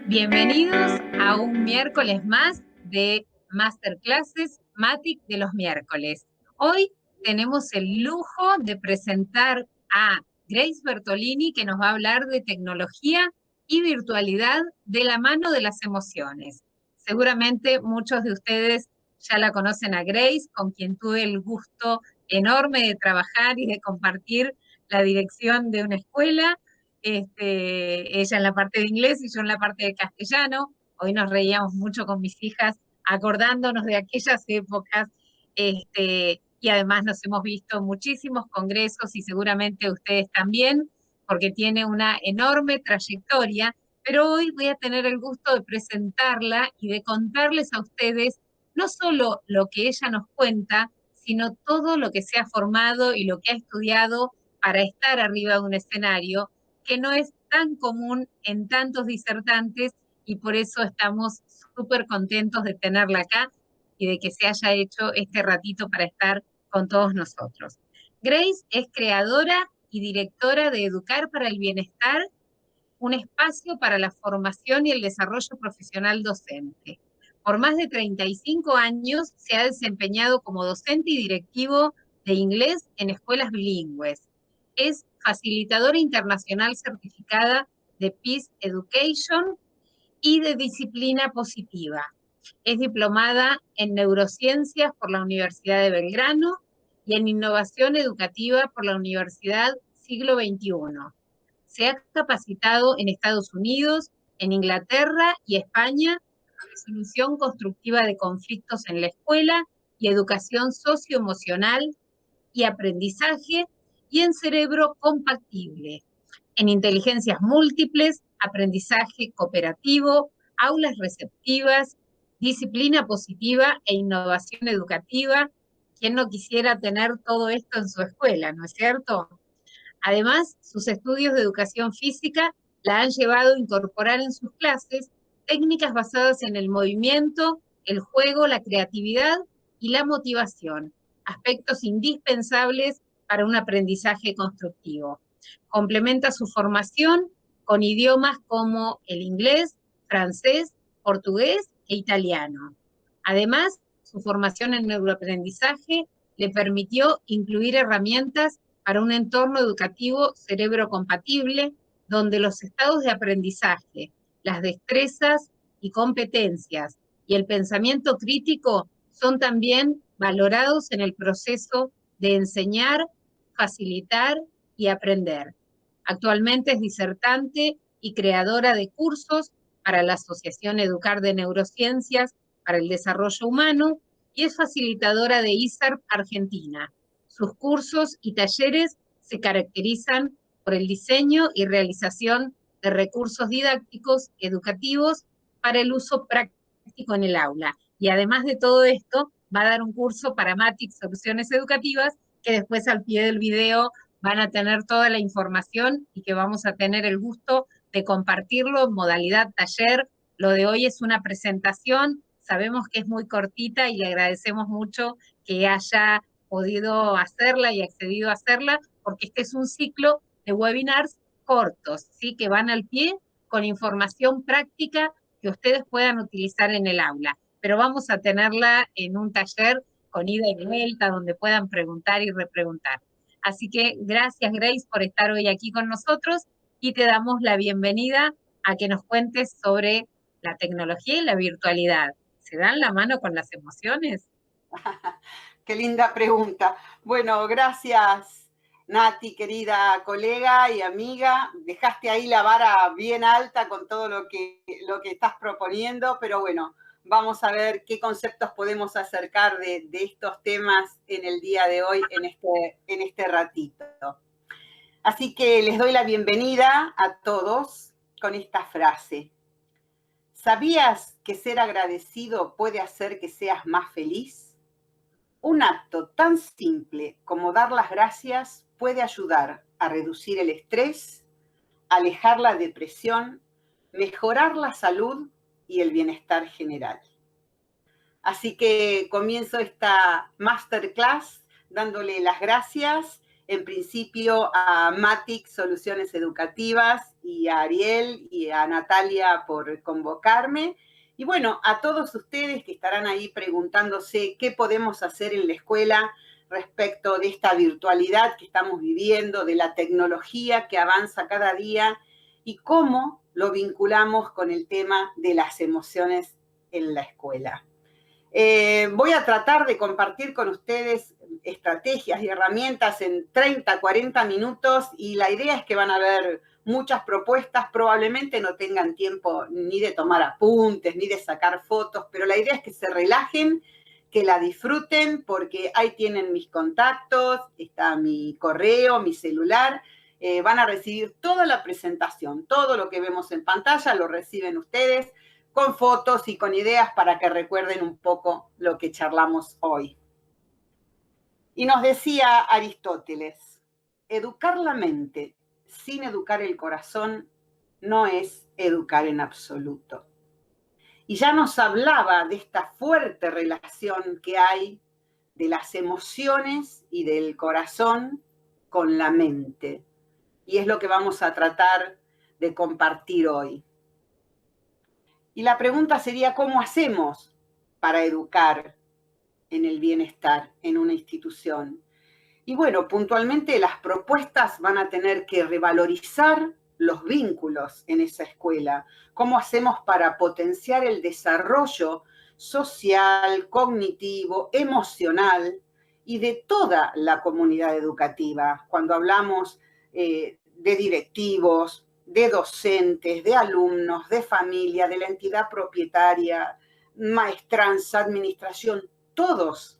Bienvenidos a un miércoles más de Masterclasses Matic de los miércoles. Hoy tenemos el lujo de presentar a Grace Bertolini, que nos va a hablar de tecnología y virtualidad de la mano de las emociones. Seguramente muchos de ustedes ya la conocen a Grace, con quien tuve el gusto enorme de trabajar y de compartir la dirección de una escuela. Ella en la parte de inglés y yo en la parte de castellano. Hoy nos reíamos mucho con mis hijas acordándonos de aquellas épocas, y además nos hemos visto muchísimos congresos y seguramente ustedes también, porque tiene una enorme trayectoria, pero hoy voy a tener el gusto de presentarla y de contarles a ustedes no solo lo que ella nos cuenta, sino todo lo que se ha formado y lo que ha estudiado para estar arriba de un escenario, que no es tan común en tantos disertantes, y por eso estamos súper contentos de tenerla acá y de que se haya hecho este ratito para estar con todos nosotros. Grace es creadora y directora de Educar para el Bienestar, un espacio para la formación y el desarrollo profesional docente. Por más de 35 años se ha desempeñado como docente y directivo de inglés en escuelas bilingües. Es facilitadora internacional certificada de Peace Education y de disciplina positiva. Es diplomada en neurociencias por la Universidad de Belgrano y en innovación educativa por la Universidad Siglo XXI. Se ha capacitado en Estados Unidos, en Inglaterra y España en resolución constructiva de conflictos en la escuela y educación socioemocional y aprendizaje, y en cerebro compatible, en inteligencias múltiples, aprendizaje cooperativo, aulas receptivas, disciplina positiva e innovación educativa. ¿Quién no quisiera tener todo esto en su escuela, no es cierto? Además, sus estudios de educación física la han llevado a incorporar en sus clases técnicas basadas en el movimiento, el juego, la creatividad y la motivación, aspectos indispensables para un aprendizaje constructivo. Complementa su formación con idiomas como el inglés, francés, portugués e italiano. Además, su formación en neuroaprendizaje le permitió incluir herramientas para un entorno educativo cerebro compatible, donde los estados de aprendizaje, las destrezas y competencias y el pensamiento crítico son también valorados en el proceso de enseñar, facilitar y aprender. Actualmente es disertante y creadora de cursos para la Asociación Educar de Neurociencias para el Desarrollo Humano y es facilitadora de ISARP Argentina. Sus cursos y talleres se caracterizan por el diseño y realización de recursos didácticos educativos para el uso práctico en el aula. Y además de todo esto, va a dar un curso para Matic Soluciones Educativas, que después al pie del video van a tener toda la información y que vamos a tener el gusto de compartirlo en modalidad taller. Lo de hoy es una presentación, sabemos que es muy cortita y le agradecemos mucho que haya podido hacerla y accedido a hacerla, porque este es un ciclo de webinars cortos, ¿sí? Que van al pie con información práctica que ustedes puedan utilizar en el aula. Pero vamos a tenerla en un taller con ida y vuelta, donde puedan preguntar y repreguntar. Así que gracias, Grace, por estar hoy aquí con nosotros y te damos la bienvenida a que nos cuentes sobre la tecnología y la virtualidad. ¿Se dan la mano con las emociones? Qué linda pregunta. Bueno, gracias, Nati, querida colega y amiga. Dejaste ahí la vara bien alta con todo lo que estás proponiendo, pero bueno, vamos a ver qué conceptos podemos acercar de estos temas en el día de hoy, en este ratito. Así que les doy la bienvenida a todos con esta frase. ¿Sabías que ser agradecido puede hacer que seas más feliz? Un acto tan simple como dar las gracias puede ayudar a reducir el estrés, alejar la depresión, mejorar la salud y el bienestar general. Así que comienzo esta masterclass dándole las gracias, en principio a Matic Soluciones Educativas y a Ariel y a Natalia por convocarme. Y bueno, a todos ustedes que estarán ahí preguntándose qué podemos hacer en la escuela respecto de esta virtualidad que estamos viviendo, de la tecnología que avanza cada día y cómo lo vinculamos con el tema de las emociones en la escuela. Voy a tratar de compartir con ustedes estrategias y herramientas en 30, 40 minutos y la idea es que van a haber muchas propuestas, probablemente no tengan tiempo ni de tomar apuntes, ni de sacar fotos, pero la idea es que se relajen, que la disfruten, porque ahí tienen mis contactos, está mi correo, mi celular, van a recibir toda la presentación, todo lo que vemos en pantalla lo reciben ustedes, con fotos y con ideas para que recuerden un poco lo que charlamos hoy. Y nos decía Aristóteles, educar la mente sin educar el corazón no es educar en absoluto. Y ya nos hablaba de esta fuerte relación que hay de las emociones y del corazón con la mente. Y es lo que vamos a tratar de compartir hoy. Y la pregunta sería, ¿cómo hacemos para educar en el bienestar en una institución? Y bueno, puntualmente las propuestas van a tener que revalorizar los vínculos en esa escuela. ¿Cómo hacemos para potenciar el desarrollo social, cognitivo, emocional y de toda la comunidad educativa? Cuando hablamos de directivos, de docentes, de alumnos, de familia, de la entidad propietaria, maestranza, administración, todos,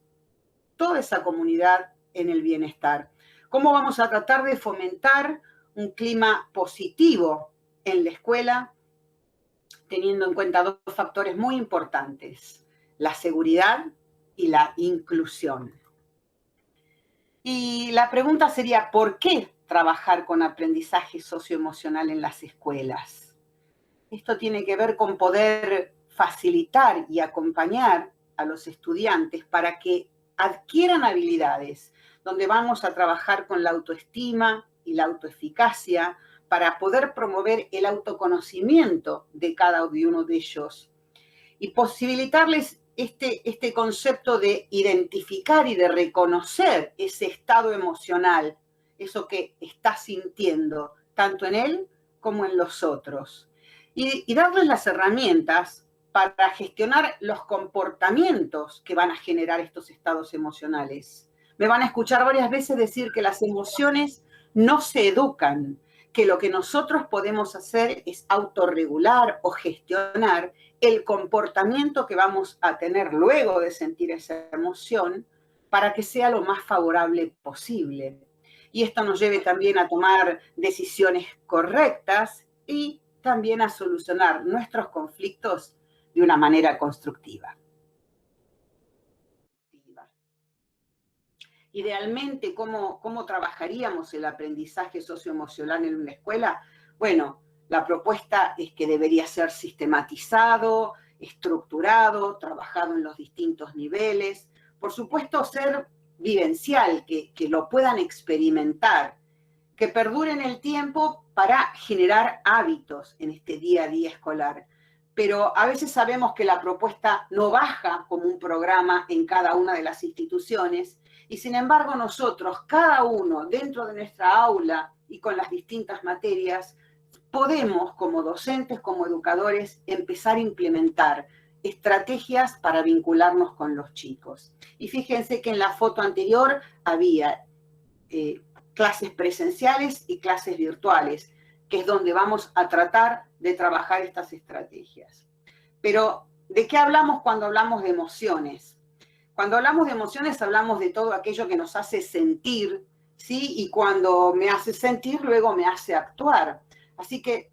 toda esa comunidad en el bienestar. ¿Cómo vamos a tratar de fomentar un clima positivo en la escuela, teniendo en cuenta dos factores muy importantes, la seguridad y la inclusión? Y la pregunta sería, ¿por qué trabajar con aprendizaje socioemocional en las escuelas? Esto tiene que ver con poder facilitar y acompañar a los estudiantes para que adquieran habilidades, donde vamos a trabajar con la autoestima y la autoeficacia para poder promover el autoconocimiento de cada uno de ellos y posibilitarles este concepto de identificar y de reconocer ese estado emocional, eso que está sintiendo, tanto en él como en los otros. Y darles las herramientas para gestionar los comportamientos que van a generar estos estados emocionales. Me van a escuchar varias veces decir que las emociones no se educan, que lo que nosotros podemos hacer es autorregular o gestionar el comportamiento que vamos a tener luego de sentir esa emoción para que sea lo más favorable posible. Y esto nos lleve también a tomar decisiones correctas y también a solucionar nuestros conflictos de una manera constructiva. Idealmente, ¿cómo trabajaríamos el aprendizaje socioemocional en una escuela? Bueno, la propuesta es que debería ser sistematizado, estructurado, trabajado en los distintos niveles. Por supuesto, ser vivencial, que lo puedan experimentar, que perdure en el tiempo para generar hábitos en este día a día escolar. Pero a veces sabemos que la propuesta no baja como un programa en cada una de las instituciones y sin embargo nosotros, cada uno dentro de nuestra aula y con las distintas materias, podemos como docentes, como educadores, empezar a implementar estrategias para vincularnos con los chicos. Y fíjense que en la foto anterior había clases presenciales y clases virtuales, que es donde vamos a tratar de trabajar estas estrategias. Pero, ¿de qué hablamos cuando hablamos de emociones? Cuando hablamos de emociones hablamos de todo aquello que nos hace sentir, ¿sí? Y cuando me hace sentir, luego me hace actuar. Así que,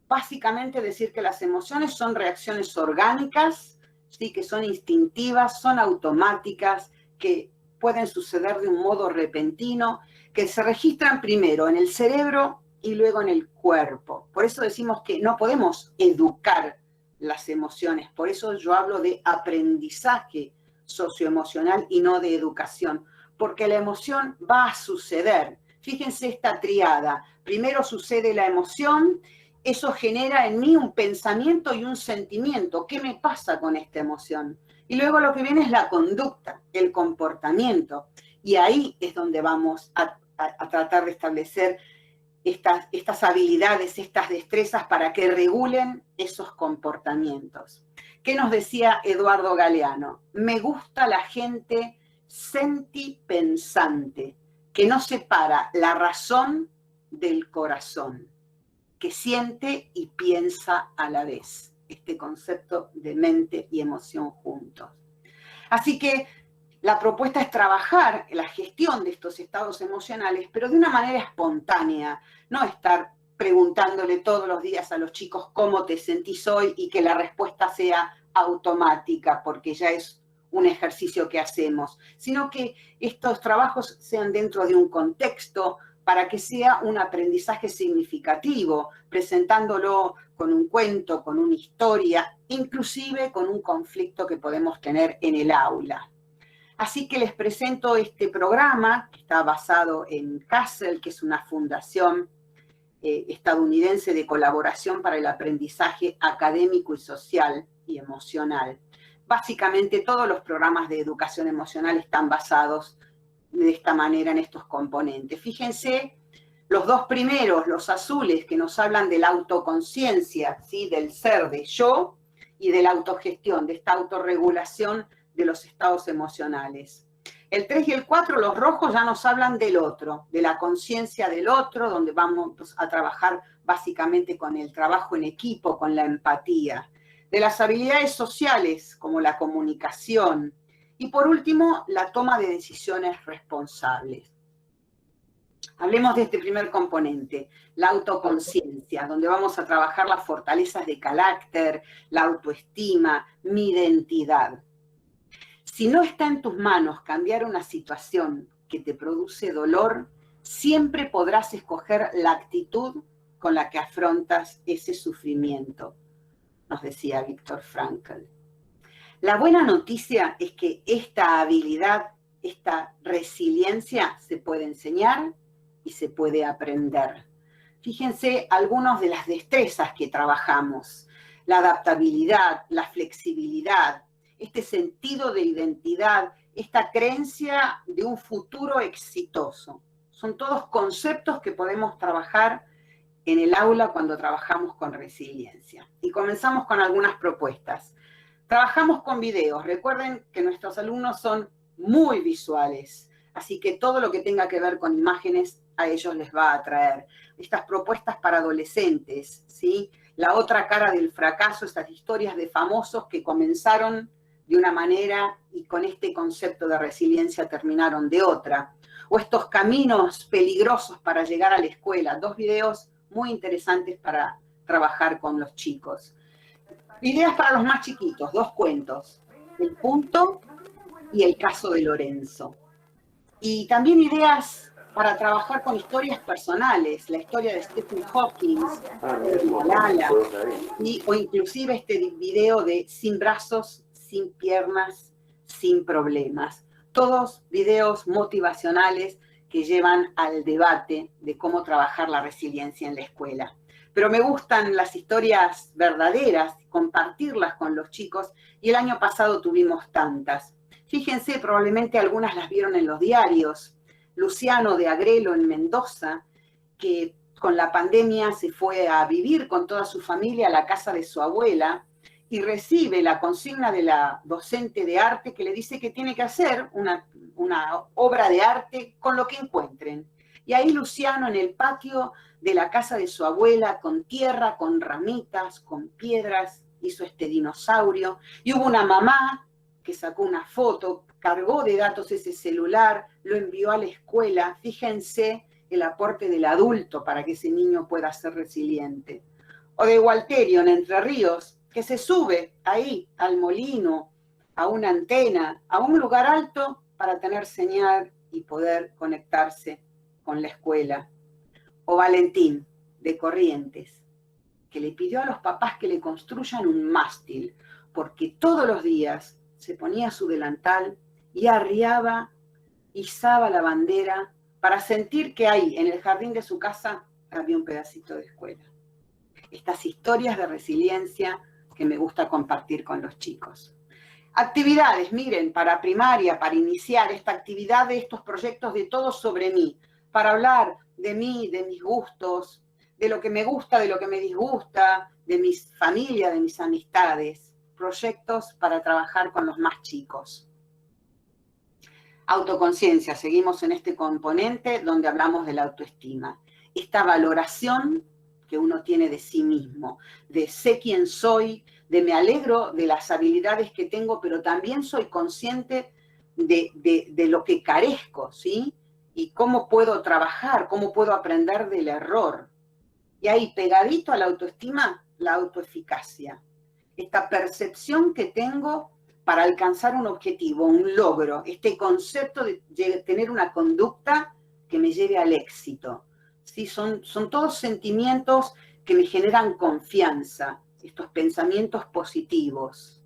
básicamente decir que las emociones son reacciones orgánicas, ¿sí? Que son instintivas, son automáticas, que pueden suceder de un modo repentino, que se registran primero en el cerebro y luego en el cuerpo. Por eso decimos que no podemos educar las emociones. Por eso yo hablo de aprendizaje socioemocional y no de educación. Porque la emoción va a suceder. Fíjense esta triada. Primero sucede la emoción, eso genera en mí un pensamiento y un sentimiento. ¿Qué me pasa con esta emoción? Y luego lo que viene es la conducta, el comportamiento. Y ahí es donde vamos a tratar de establecer estas habilidades, estas destrezas para que regulen esos comportamientos. ¿Qué nos decía Eduardo Galeano? Me gusta la gente sentipensante, que no separa la razón del corazón, que siente y piensa a la vez. Este concepto de mente y emoción juntos. Así que la propuesta es trabajar en la gestión de estos estados emocionales, pero de una manera espontánea, no estar preguntándole todos los días a los chicos cómo te sentís hoy y que la respuesta sea automática, porque ya es un ejercicio que hacemos, sino que estos trabajos sean dentro de un contexto para que sea un aprendizaje significativo, presentándolo con un cuento, con una historia, inclusive con un conflicto que podemos tener en el aula. Así que les presento este programa que está basado en CASEL, que es una fundación estadounidense de colaboración para el aprendizaje académico y social y emocional. Básicamente todos los programas de educación emocional están basados de esta manera en estos componentes. Fíjense, los dos primeros, los azules, que nos hablan de la autoconciencia, ¿sí? Del ser, de yo, y de la autogestión, de esta autorregulación de los estados emocionales. El 3 y el 4, los rojos, ya nos hablan del otro, de la conciencia del otro, donde vamos a trabajar básicamente con el trabajo en equipo, con la empatía. De las habilidades sociales, como la comunicación. Y por último, la toma de decisiones responsables. Hablemos de este primer componente, la autoconciencia, donde vamos a trabajar las fortalezas de carácter, la autoestima, mi identidad. Si no está en tus manos cambiar una situación que te produce dolor, siempre podrás escoger la actitud con la que afrontas ese sufrimiento, nos decía Viktor Frankl. La buena noticia es que esta habilidad, esta resiliencia se puede enseñar y se puede aprender. Fíjense algunas de las destrezas que trabajamos, la adaptabilidad, la flexibilidad, este sentido de identidad, esta creencia de un futuro exitoso. Son todos conceptos que podemos trabajar en el aula cuando trabajamos con resiliencia. Y comenzamos con algunas propuestas. Trabajamos con videos. Recuerden que nuestros alumnos son muy visuales, así que todo lo que tenga que ver con imágenes a ellos les va a atraer. Estas propuestas para adolescentes, ¿sí? La otra cara del fracaso, estas historias de famosos que comenzaron de una manera y con este concepto de resiliencia terminaron de otra. O estos caminos peligrosos para llegar a la escuela. Dos videos muy interesantes para trabajar con los chicos. Ideas para los más chiquitos, dos cuentos. El punto y el caso de Lorenzo. Y también ideas para trabajar con historias personales, la historia de Stephen Hawking, de Malala, o inclusive este video de sin brazos, sin piernas, sin problemas. Todos videos motivacionales que llevan al debate de cómo trabajar la resiliencia en la escuela. Pero me gustan las historias verdaderas, compartirlas con los chicos, y el año pasado tuvimos tantas. Fíjense, probablemente algunas las vieron en los diarios. Luciano de Agrelo en Mendoza, que con la pandemia se fue a vivir con toda su familia a la casa de su abuela y recibe la consigna de la docente de arte que le dice que tiene que hacer una obra de arte con lo que encuentren. Y ahí Luciano en el patio de la casa de su abuela, con tierra, con ramitas, con piedras, hizo este dinosaurio. Y hubo una mamá que sacó una foto, cargó de datos ese celular, lo envió a la escuela. Fíjense el aporte del adulto para que ese niño pueda ser resiliente. O de Gualterio, en Entre Ríos, que se sube ahí al molino, a una antena, a un lugar alto para tener señal y poder conectarse con la escuela. O Valentín, de Corrientes, que le pidió a los papás que le construyan un mástil, porque todos los días se ponía su delantal y arriaba, izaba la bandera para sentir que ahí, en el jardín de su casa, había un pedacito de escuela. Estas historias de resiliencia que me gusta compartir con los chicos. Actividades, miren, para primaria, para iniciar esta actividad de estos proyectos de Todo sobre mí, para hablar de mí, de mis gustos, de lo que me gusta, de lo que me disgusta, de mi familia, de mis amistades. Proyectos para trabajar con los más chicos. Autoconciencia, seguimos en este componente donde hablamos de la autoestima. Esta valoración que uno tiene de sí mismo, de sé quién soy, de me alegro de las habilidades que tengo, pero también soy consciente de lo que carezco, ¿sí? Y cómo puedo trabajar, cómo puedo aprender del error. Y ahí, pegadito a la autoestima, la autoeficacia. Esta percepción que tengo para alcanzar un objetivo, un logro, este concepto de tener una conducta que me lleve al éxito. ¿Sí? Son todos sentimientos que me generan confianza, estos pensamientos positivos.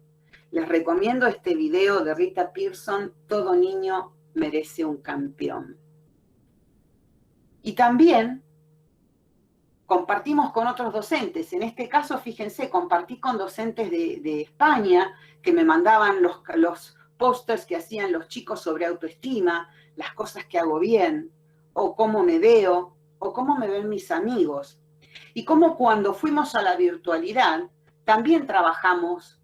Les recomiendo este video de Rita Pierson, Todo niño merece un campeón. Y también compartimos con otros docentes. En este caso, fíjense, compartí con docentes de España que me mandaban los pósters que hacían los chicos sobre autoestima, las cosas que hago bien, o cómo me veo, o cómo me ven mis amigos. Y cómo cuando fuimos a la virtualidad, también trabajamos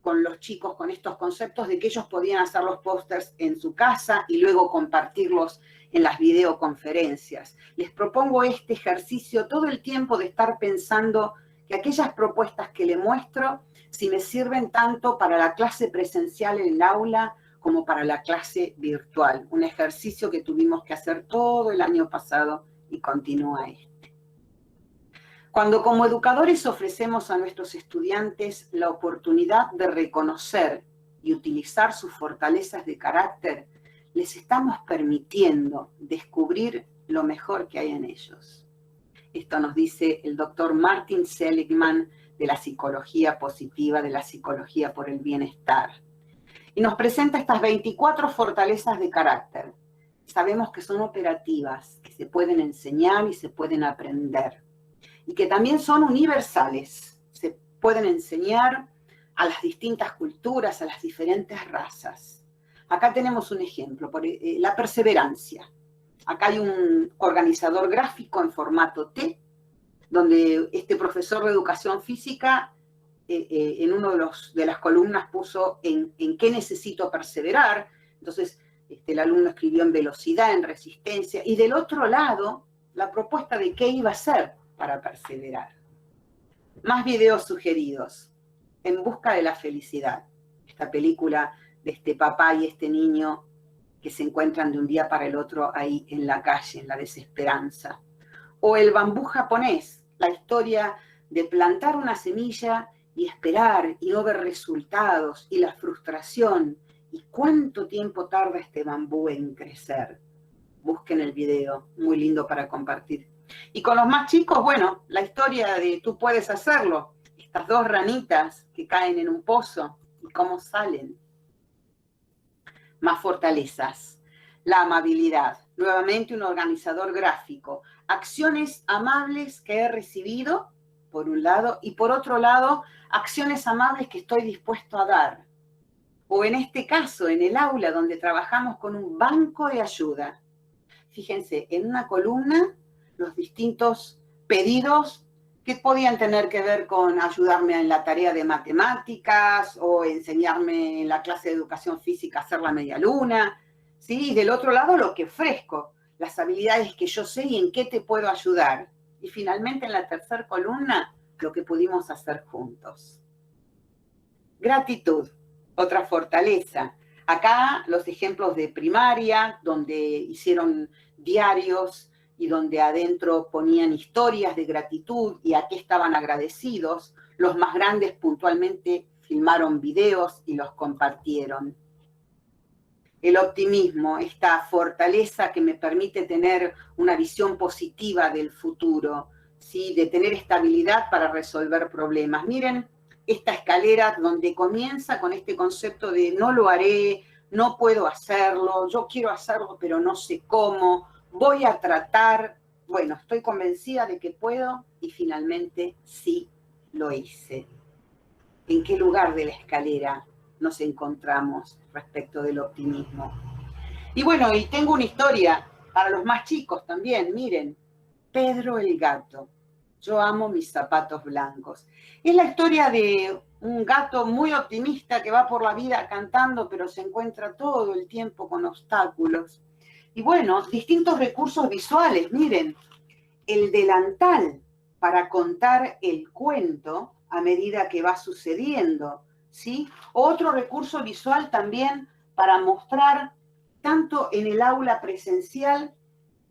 con los chicos con estos conceptos de que ellos podían hacer los pósters en su casa y luego compartirlos en las videoconferencias. Les propongo este ejercicio todo el tiempo de estar pensando que aquellas propuestas que le muestro, si me sirven tanto para la clase presencial en el aula como para la clase virtual. Un ejercicio que tuvimos que hacer todo el año pasado y continúa este. Cuando como educadores ofrecemos a nuestros estudiantes la oportunidad de reconocer y utilizar sus fortalezas de carácter, les estamos permitiendo descubrir lo mejor que hay en ellos. Esto nos dice el doctor Martin Seligman de la psicología positiva, de la psicología por el bienestar. Y nos presenta estas 24 fortalezas de carácter. Sabemos que son operativas, que se pueden enseñar y se pueden aprender. Y que también son universales, se pueden enseñar a las distintas culturas, a las diferentes razas. Acá tenemos un ejemplo, la perseverancia. Acá hay un organizador gráfico en formato T, donde este profesor de educación física en una de las columnas puso en qué necesito perseverar. Entonces el alumno escribió en velocidad, en resistencia, y del otro lado la propuesta de qué iba a hacer para perseverar. Más videos sugeridos. En busca de la felicidad. Esta película de este papá y este niño que se encuentran de un día para el otro ahí en la calle, en la desesperanza. O el bambú japonés, la historia de plantar una semilla y esperar y no ver resultados, y la frustración, y cuánto tiempo tarda este bambú en crecer. Busquen el video, muy lindo para compartir. Y con los más chicos, bueno, la historia de tú puedes hacerlo. Estas dos ranitas que caen en un pozo y cómo salen. Más fortalezas. La amabilidad. Nuevamente un organizador gráfico. Acciones amables que he recibido, por un lado, y por otro lado, acciones amables que estoy dispuesto a dar. O en este caso, en el aula donde trabajamos con un banco de ayuda. Fíjense, en una columna los distintos pedidos que podían tener que ver con ayudarme en la tarea de matemáticas o enseñarme en la clase de educación física a hacer la media luna, ¿sí? Y del otro lado lo que ofrezco, las habilidades que yo sé y en qué te puedo ayudar. Y finalmente en la tercera columna, lo que pudimos hacer juntos. Gratitud, otra fortaleza. Acá los ejemplos de primaria, donde hicieron diarios y donde adentro ponían historias de gratitud y a qué estaban agradecidos. Los más grandes puntualmente filmaron videos y los compartieron. El optimismo, esta fortaleza que me permite tener una visión positiva del futuro, ¿sí? De tener estabilidad para resolver problemas. Miren esta escalera donde comienza con este concepto de no lo haré, no puedo hacerlo, yo quiero hacerlo pero no sé cómo, voy a tratar, bueno, estoy convencida de que puedo y finalmente sí lo hice. ¿En qué lugar de la escalera nos encontramos respecto del optimismo? Y bueno, y tengo una historia para los más chicos también, miren, Pedro el gato. Yo amo mis zapatos blancos. Es la historia de un gato muy optimista que va por la vida cantando, pero se encuentra todo el tiempo con obstáculos. Y bueno, distintos recursos visuales, miren, el delantal para contar el cuento a medida que va sucediendo, ¿sí? Otro recurso visual también para mostrar tanto en el aula presencial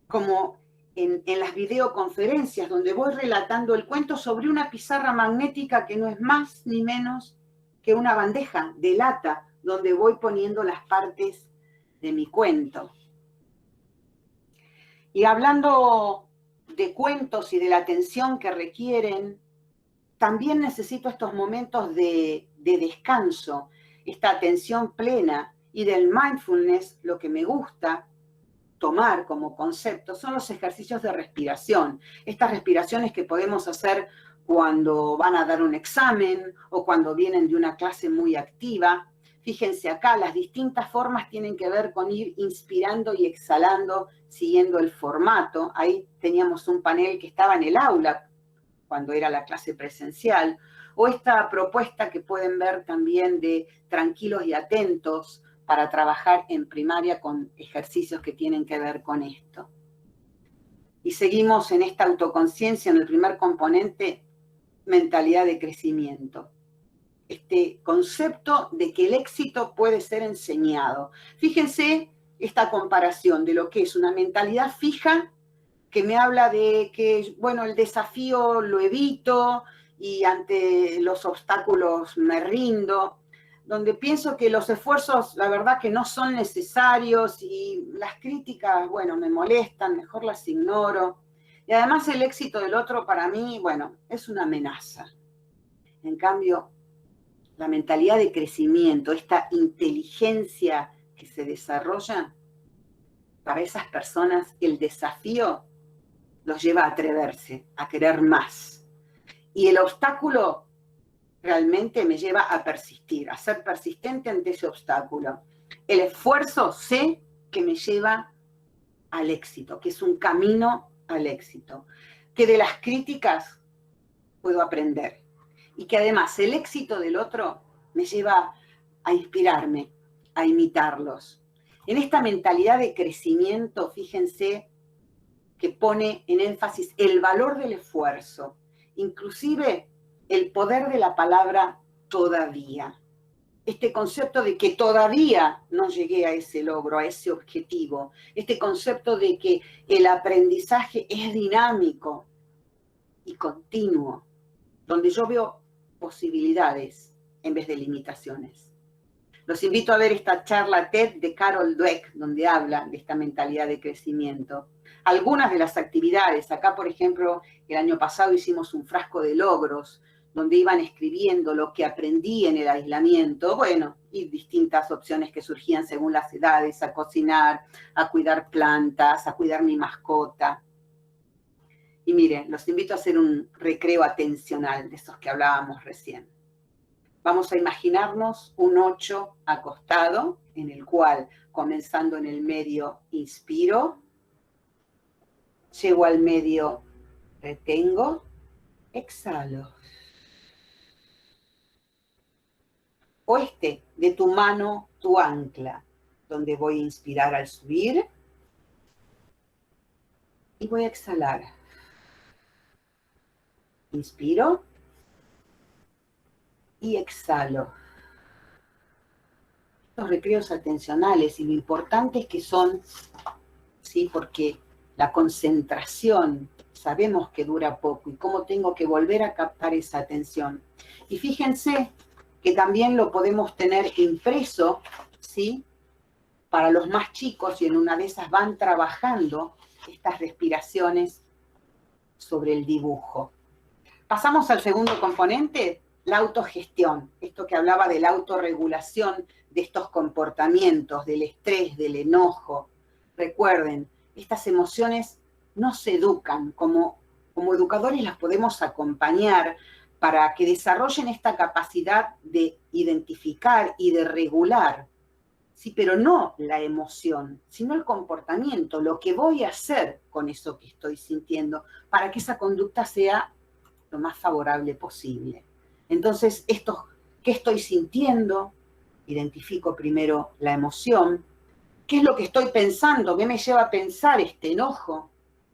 como en las videoconferencias, donde voy relatando el cuento sobre una pizarra magnética que no es más ni menos que una bandeja de lata, donde voy poniendo las partes de mi cuento. Y hablando de cuentos y de la atención que requieren, también necesito estos momentos de descanso, esta atención plena, y del mindfulness, lo que me gusta tomar como concepto son los ejercicios de respiración. Estas respiraciones que podemos hacer cuando van a dar un examen o cuando vienen de una clase muy activa. Fíjense acá, las distintas formas tienen que ver con ir inspirando y exhalando siguiendo el formato. Ahí teníamos un panel que estaba en el aula cuando era la clase presencial, o esta propuesta que pueden ver también de tranquilos y atentos, para trabajar en primaria con ejercicios que tienen que ver con esto. Y seguimos en esta autoconciencia, en el primer componente, mentalidad de crecimiento. Este concepto de que el éxito puede ser enseñado. Fíjense esta comparación de lo que es una mentalidad fija, que me habla de que, bueno, el desafío lo evito y ante los obstáculos me rindo, donde pienso que los esfuerzos, la verdad, que no son necesarios y las críticas, bueno, me molestan, mejor las ignoro. Y además el éxito del otro para mí, bueno, es una amenaza. En cambio, la mentalidad de crecimiento, esta inteligencia que se desarrolla, para esas personas el desafío los lleva a atreverse, a querer más. Y el obstáculo realmente me lleva a persistir, a ser persistente ante ese obstáculo. El esfuerzo sé que me lleva al éxito, que es un camino al éxito, que de las críticas puedo aprender y que además el éxito del otro me lleva a inspirarme, a imitarlos. En esta mentalidad de crecimiento, fíjense que pone en énfasis el valor del esfuerzo, inclusive el poder de la palabra todavía. Este concepto de que todavía no llegué a ese logro, a ese objetivo. Este concepto de que el aprendizaje es dinámico y continuo, donde yo veo posibilidades en vez de limitaciones. Los invito a ver esta charla TED de Carol Dweck, donde habla de esta mentalidad de crecimiento. Algunas de las actividades, acá por ejemplo, el año pasado hicimos un frasco de logros, donde iban escribiendo lo que aprendí en el aislamiento, bueno, y distintas opciones que surgían según las edades, a cocinar, a cuidar plantas, a cuidar mi mascota. Y miren, los invito a hacer un recreo atencional de esos que hablábamos recién. Vamos a imaginarnos un 8 acostado, en el cual, comenzando en el medio, inspiro, llego al medio, retengo, exhalo. O de tu mano, tu ancla, donde voy a inspirar al subir y voy a exhalar. Inspiro y exhalo. Los recreos atencionales, y lo importante es que son, ¿sí? Porque la concentración sabemos que dura poco y cómo tengo que volver a captar esa atención. Y fíjense que también lo podemos tener impreso, ¿sí? Para los más chicos, y en una de esas van trabajando estas respiraciones sobre el dibujo. Pasamos al segundo componente, la autogestión. Esto que hablaba de la autorregulación de estos comportamientos, del estrés, del enojo. Recuerden estas emociones no se educan, como educadores las podemos acompañar para que desarrollen esta capacidad de identificar y de regular, sí, pero no la emoción, sino el comportamiento, lo que voy a hacer con eso que estoy sintiendo, para que esa conducta sea lo más favorable posible. Entonces, ¿qué estoy sintiendo? Identifico primero la emoción. ¿Qué es lo que estoy pensando? ¿Qué me lleva a pensar este enojo?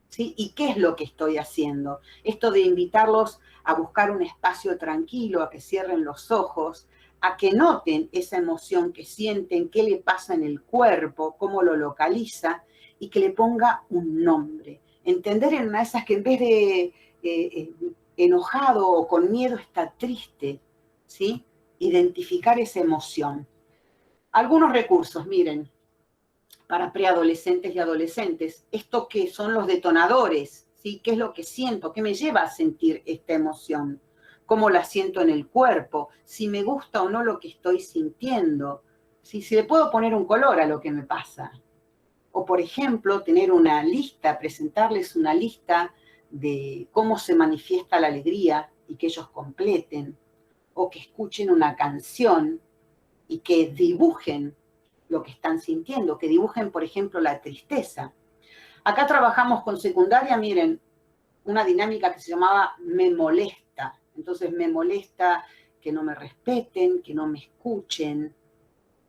¿Sí? ¿Y qué es lo que estoy haciendo? Esto de invitarlos a buscar un espacio tranquilo, a que cierren los ojos, a que noten esa emoción que sienten, qué le pasa en el cuerpo, cómo lo localiza, y que le ponga un nombre. Entender en una de esas que en vez de enojado o con miedo está triste, ¿sí? Identificar esa emoción. Algunos recursos, miren, para preadolescentes y adolescentes, esto que son los detonadores, ¿sí? ¿Qué es lo que siento? ¿Qué me lleva a sentir esta emoción? ¿Cómo la siento en el cuerpo? Si me gusta o no lo que estoy sintiendo, ¿sí? Si le puedo poner un color a lo que me pasa. O, por ejemplo, tener una lista, presentarles una lista de cómo se manifiesta la alegría y que ellos completen. O que escuchen una canción y que dibujen lo que están sintiendo, que dibujen, por ejemplo, la tristeza. Acá trabajamos con secundaria, miren, una dinámica que se llamaba me molesta. Entonces me molesta que no me respeten, que no me escuchen,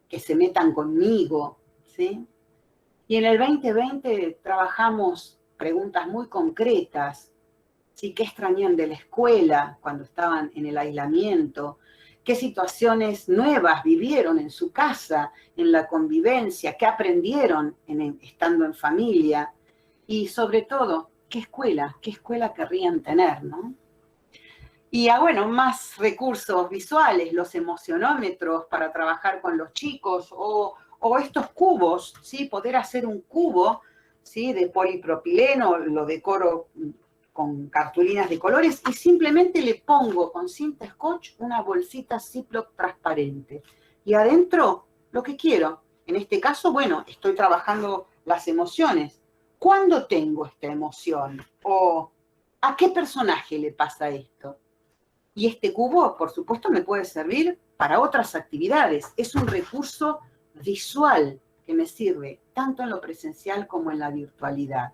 que se metan conmigo, ¿sí? Y en el 2020 trabajamos preguntas muy concretas, ¿sí? ¿Qué extrañan de la escuela cuando estaban en el aislamiento? ¿Qué situaciones nuevas vivieron en su casa, en la convivencia? ¿Qué aprendieron estando en familia? Y sobre todo, qué escuela querrían tener, ¿no? Y bueno, más recursos visuales, los emocionómetros para trabajar con los chicos o estos cubos, ¿sí? Poder hacer un cubo, ¿sí? De polipropileno, lo decoro con cartulinas de colores y simplemente le pongo con cinta scotch una bolsita Ziploc transparente. Y adentro, lo que quiero. En este caso, bueno, estoy trabajando las emociones. ¿Cuándo tengo esta emoción? ¿O a qué personaje le pasa esto? Y este cubo, por supuesto, me puede servir para otras actividades. Es un recurso visual que me sirve tanto en lo presencial como en la virtualidad.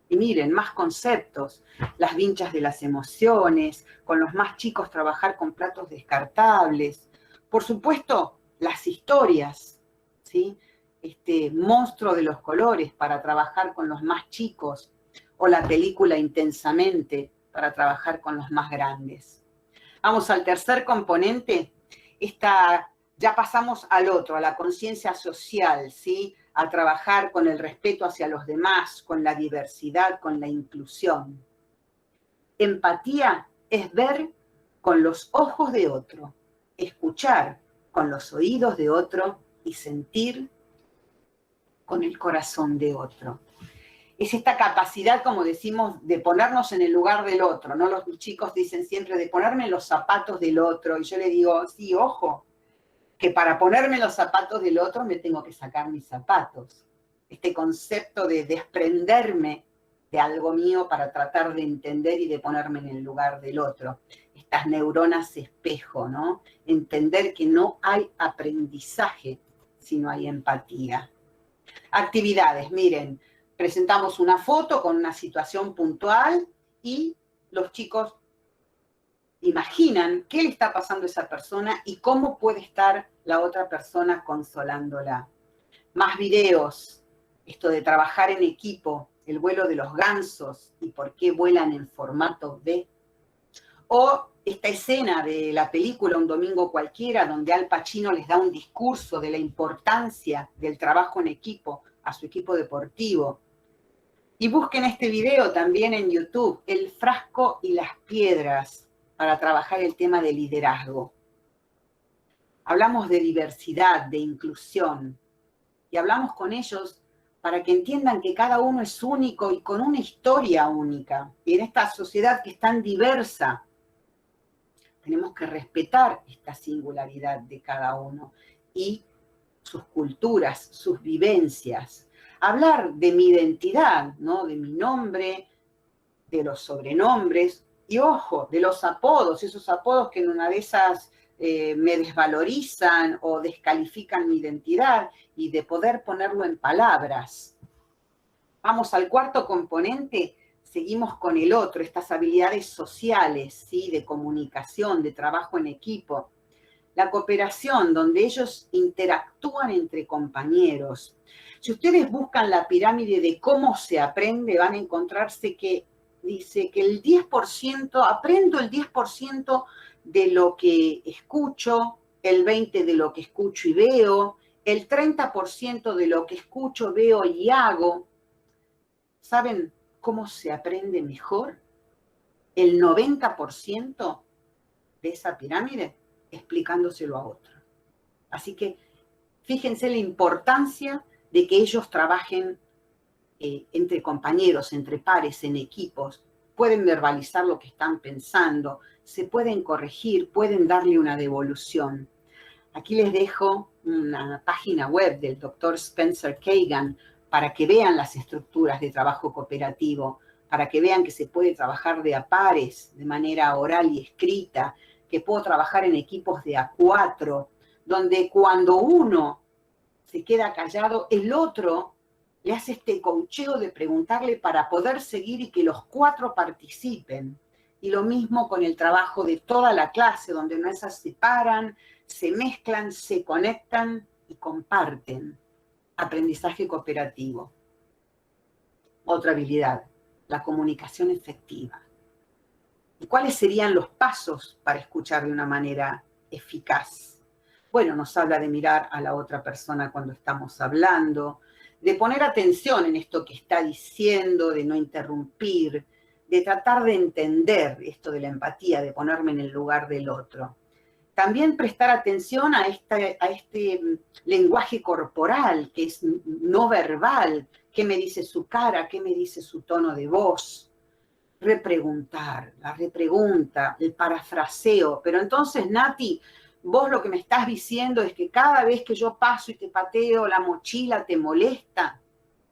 Y miren, más conceptos, las vinchas de las emociones, con los más chicos trabajar con platos descartables. Por supuesto, las historias, ¿sí? Este monstruo de los colores para trabajar con los más chicos, o la película Intensamente para trabajar con los más grandes. Vamos al tercer componente. Ya pasamos al otro, a la conciencia social, ¿sí? A trabajar con el respeto hacia los demás, con la diversidad, con la inclusión. Empatía es ver con los ojos de otro, escuchar con los oídos de otro y sentir con el corazón de otro. Es esta capacidad, como decimos, de ponernos en el lugar del otro, ¿no? Los chicos dicen siempre de ponerme en los zapatos del otro, y yo le digo, sí, ojo, que para ponerme en los zapatos del otro me tengo que sacar mis zapatos. Este concepto de desprenderme de algo mío para tratar de entender y de ponerme en el lugar del otro. Estas neuronas espejo, ¿no? Entender que no hay aprendizaje si no hay empatía. Actividades, miren, presentamos una foto con una situación puntual y los chicos imaginan qué le está pasando a esa persona y cómo puede estar la otra persona consolándola. Más videos, esto de trabajar en equipo, el vuelo de los gansos y por qué vuelan en formato V. O esta escena de la película Un domingo cualquiera, donde Al Pacino les da un discurso de la importancia del trabajo en equipo a su equipo deportivo. Y busquen este video también en YouTube, El frasco y las piedras, para trabajar el tema de liderazgo. Hablamos de diversidad, de inclusión, y hablamos con ellos para que entiendan que cada uno es único y con una historia única. Y en esta sociedad que es tan diversa, tenemos que respetar esta singularidad de cada uno y sus culturas, sus vivencias. hablar de mi identidad, ¿no? De mi nombre, de los sobrenombres y, ojo, de los apodos, esos apodos que en una de esas me desvalorizan o descalifican mi identidad, y de poder ponerlo en palabras. Vamos al cuarto componente, seguimos con el otro, estas habilidades sociales, ¿sí? De comunicación, de trabajo en equipo. La cooperación, donde ellos interactúan entre compañeros. Si ustedes buscan la pirámide de cómo se aprende, van a encontrarse que dice que el 10%, aprendo el 10% de lo que escucho, el 20% de lo que escucho y veo, el 30% de lo que escucho, veo y hago. ¿Saben cómo se aprende mejor? El 90% de esa pirámide explicándoselo a otro. Así que fíjense la importancia de que ellos trabajen entre compañeros, entre pares, en equipos. Pueden verbalizar lo que están pensando, se pueden corregir, pueden darle una devolución. Aquí les dejo una página web del doctor Spencer Kagan para que vean las estructuras de trabajo cooperativo, para que vean que se puede trabajar de a pares, de manera oral y escrita, que puedo trabajar en equipos de a 4, donde cuando uno se queda callado, el otro le hace este coacheo de preguntarle para poder seguir y que los 4 participen. Y lo mismo con el trabajo de toda la clase, donde no se separan, se mezclan, se conectan y comparten. Aprendizaje cooperativo. Otra habilidad, la comunicación efectiva. ¿Y cuáles serían los pasos para escuchar de una manera eficaz? Bueno, nos habla de mirar a la otra persona cuando estamos hablando, de poner atención en esto que está diciendo, de no interrumpir, de tratar de entender esto de la empatía, de ponerme en el lugar del otro. También prestar atención a este lenguaje corporal, que es no verbal, qué me dice su cara, qué me dice su tono de voz. Repreguntar, la repregunta, el parafraseo. Pero entonces, Nati, vos lo que me estás diciendo es que cada vez que yo paso y te pateo la mochila te molesta.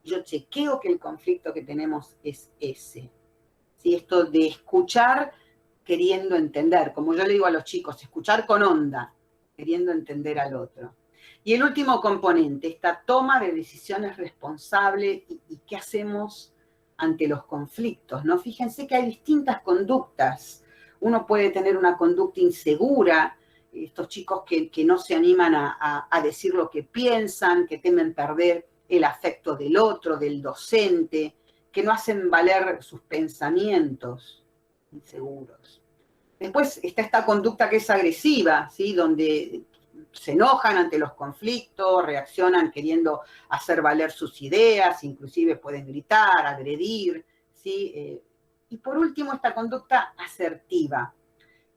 Yo chequeo que el conflicto que tenemos es ese. ¿Sí? Esto de escuchar queriendo entender, como yo le digo a los chicos, escuchar con onda, queriendo entender al otro. Y el último componente, esta toma de decisiones responsable y qué hacemos ante los conflictos, ¿no? Fíjense que hay distintas conductas. Uno puede tener una conducta insegura, estos chicos que no se animan a decir lo que piensan, que temen perder el afecto del otro, del docente, que no hacen valer sus pensamientos inseguros. Después está esta conducta que es agresiva, ¿sí? Donde se enojan ante los conflictos, reaccionan queriendo hacer valer sus ideas, inclusive pueden gritar, agredir, ¿sí? Y por último, esta conducta asertiva.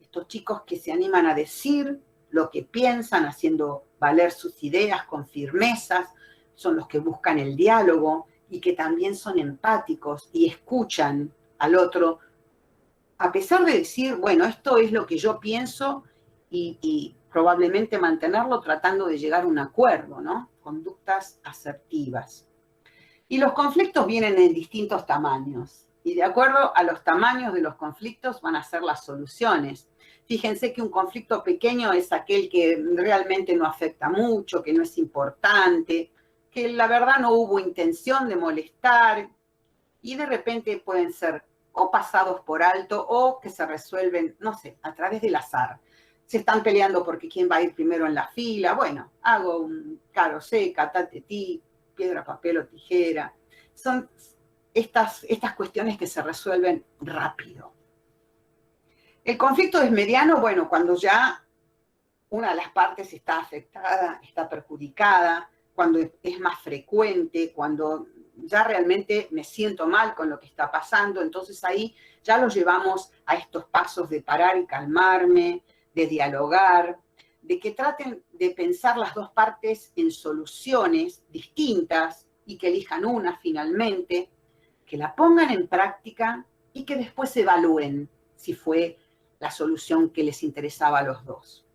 Estos chicos que se animan a decir lo que piensan, haciendo valer sus ideas con firmezas, son los que buscan el diálogo y que también son empáticos y escuchan al otro, a pesar de decir, bueno, esto es lo que yo pienso y probablemente mantenerlo tratando de llegar a un acuerdo, ¿no? Conductas asertivas. Y los conflictos vienen en distintos tamaños. Y de acuerdo a los tamaños de los conflictos van a ser las soluciones. Fíjense que un conflicto pequeño es aquel que realmente no afecta mucho, que no es importante, que la verdad no hubo intención de molestar y de repente pueden ser o pasados por alto o que se resuelven, no sé, a través del azar. Se están peleando porque quién va a ir primero en la fila. Bueno, hago un caro seca, tatetí, piedra, papel o tijera. Son estas cuestiones que se resuelven rápido. El conflicto es mediano, bueno, cuando ya una de las partes está afectada, está perjudicada, cuando es más frecuente, cuando ya realmente me siento mal con lo que está pasando, entonces ahí ya lo llevamos a estos pasos de parar y calmarme, de dialogar, de que traten de pensar las dos partes en soluciones distintas y que elijan una finalmente, que la pongan en práctica y que después evalúen si fue la solución que les interesaba a los dos.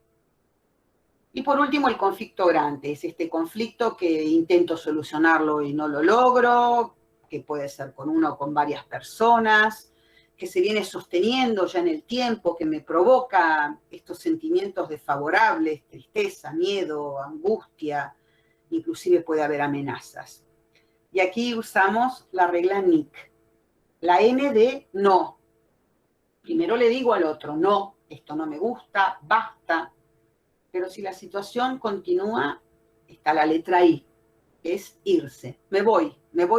Y por último, el conflicto grande. Es este conflicto que intento solucionarlo y no lo logro, que puede ser con una o con varias personas, que se viene sosteniendo ya en el tiempo, que me provoca estos sentimientos desfavorables, tristeza, miedo, angustia, inclusive puede haber amenazas. Y aquí usamos la regla NIC, la N de no. Primero le digo al otro, no, esto no me gusta, basta. Pero si la situación continúa, está la letra I, que es irse. Me voy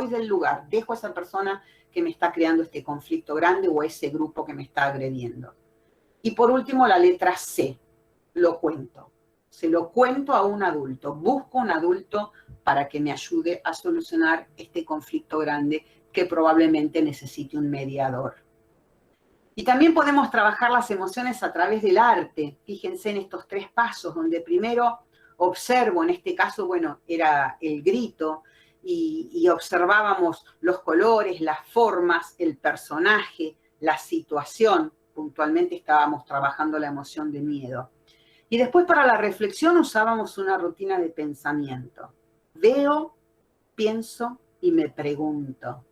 del lugar, dejo a esa persona que me está creando este conflicto grande o ese grupo que me está agrediendo. Y por último, la letra C, lo cuento. Se lo cuento a un adulto, busco un adulto para que me ayude a solucionar este conflicto grande que probablemente necesite un mediador. Y también podemos trabajar las emociones a través del arte. Fíjense en estos 3 pasos, donde primero observo, en este caso, bueno, era el grito, y observábamos los colores, las formas, el personaje, la situación. Puntualmente estábamos trabajando la emoción de miedo. Y después para la reflexión usábamos una rutina de pensamiento. Veo, pienso y me pregunto.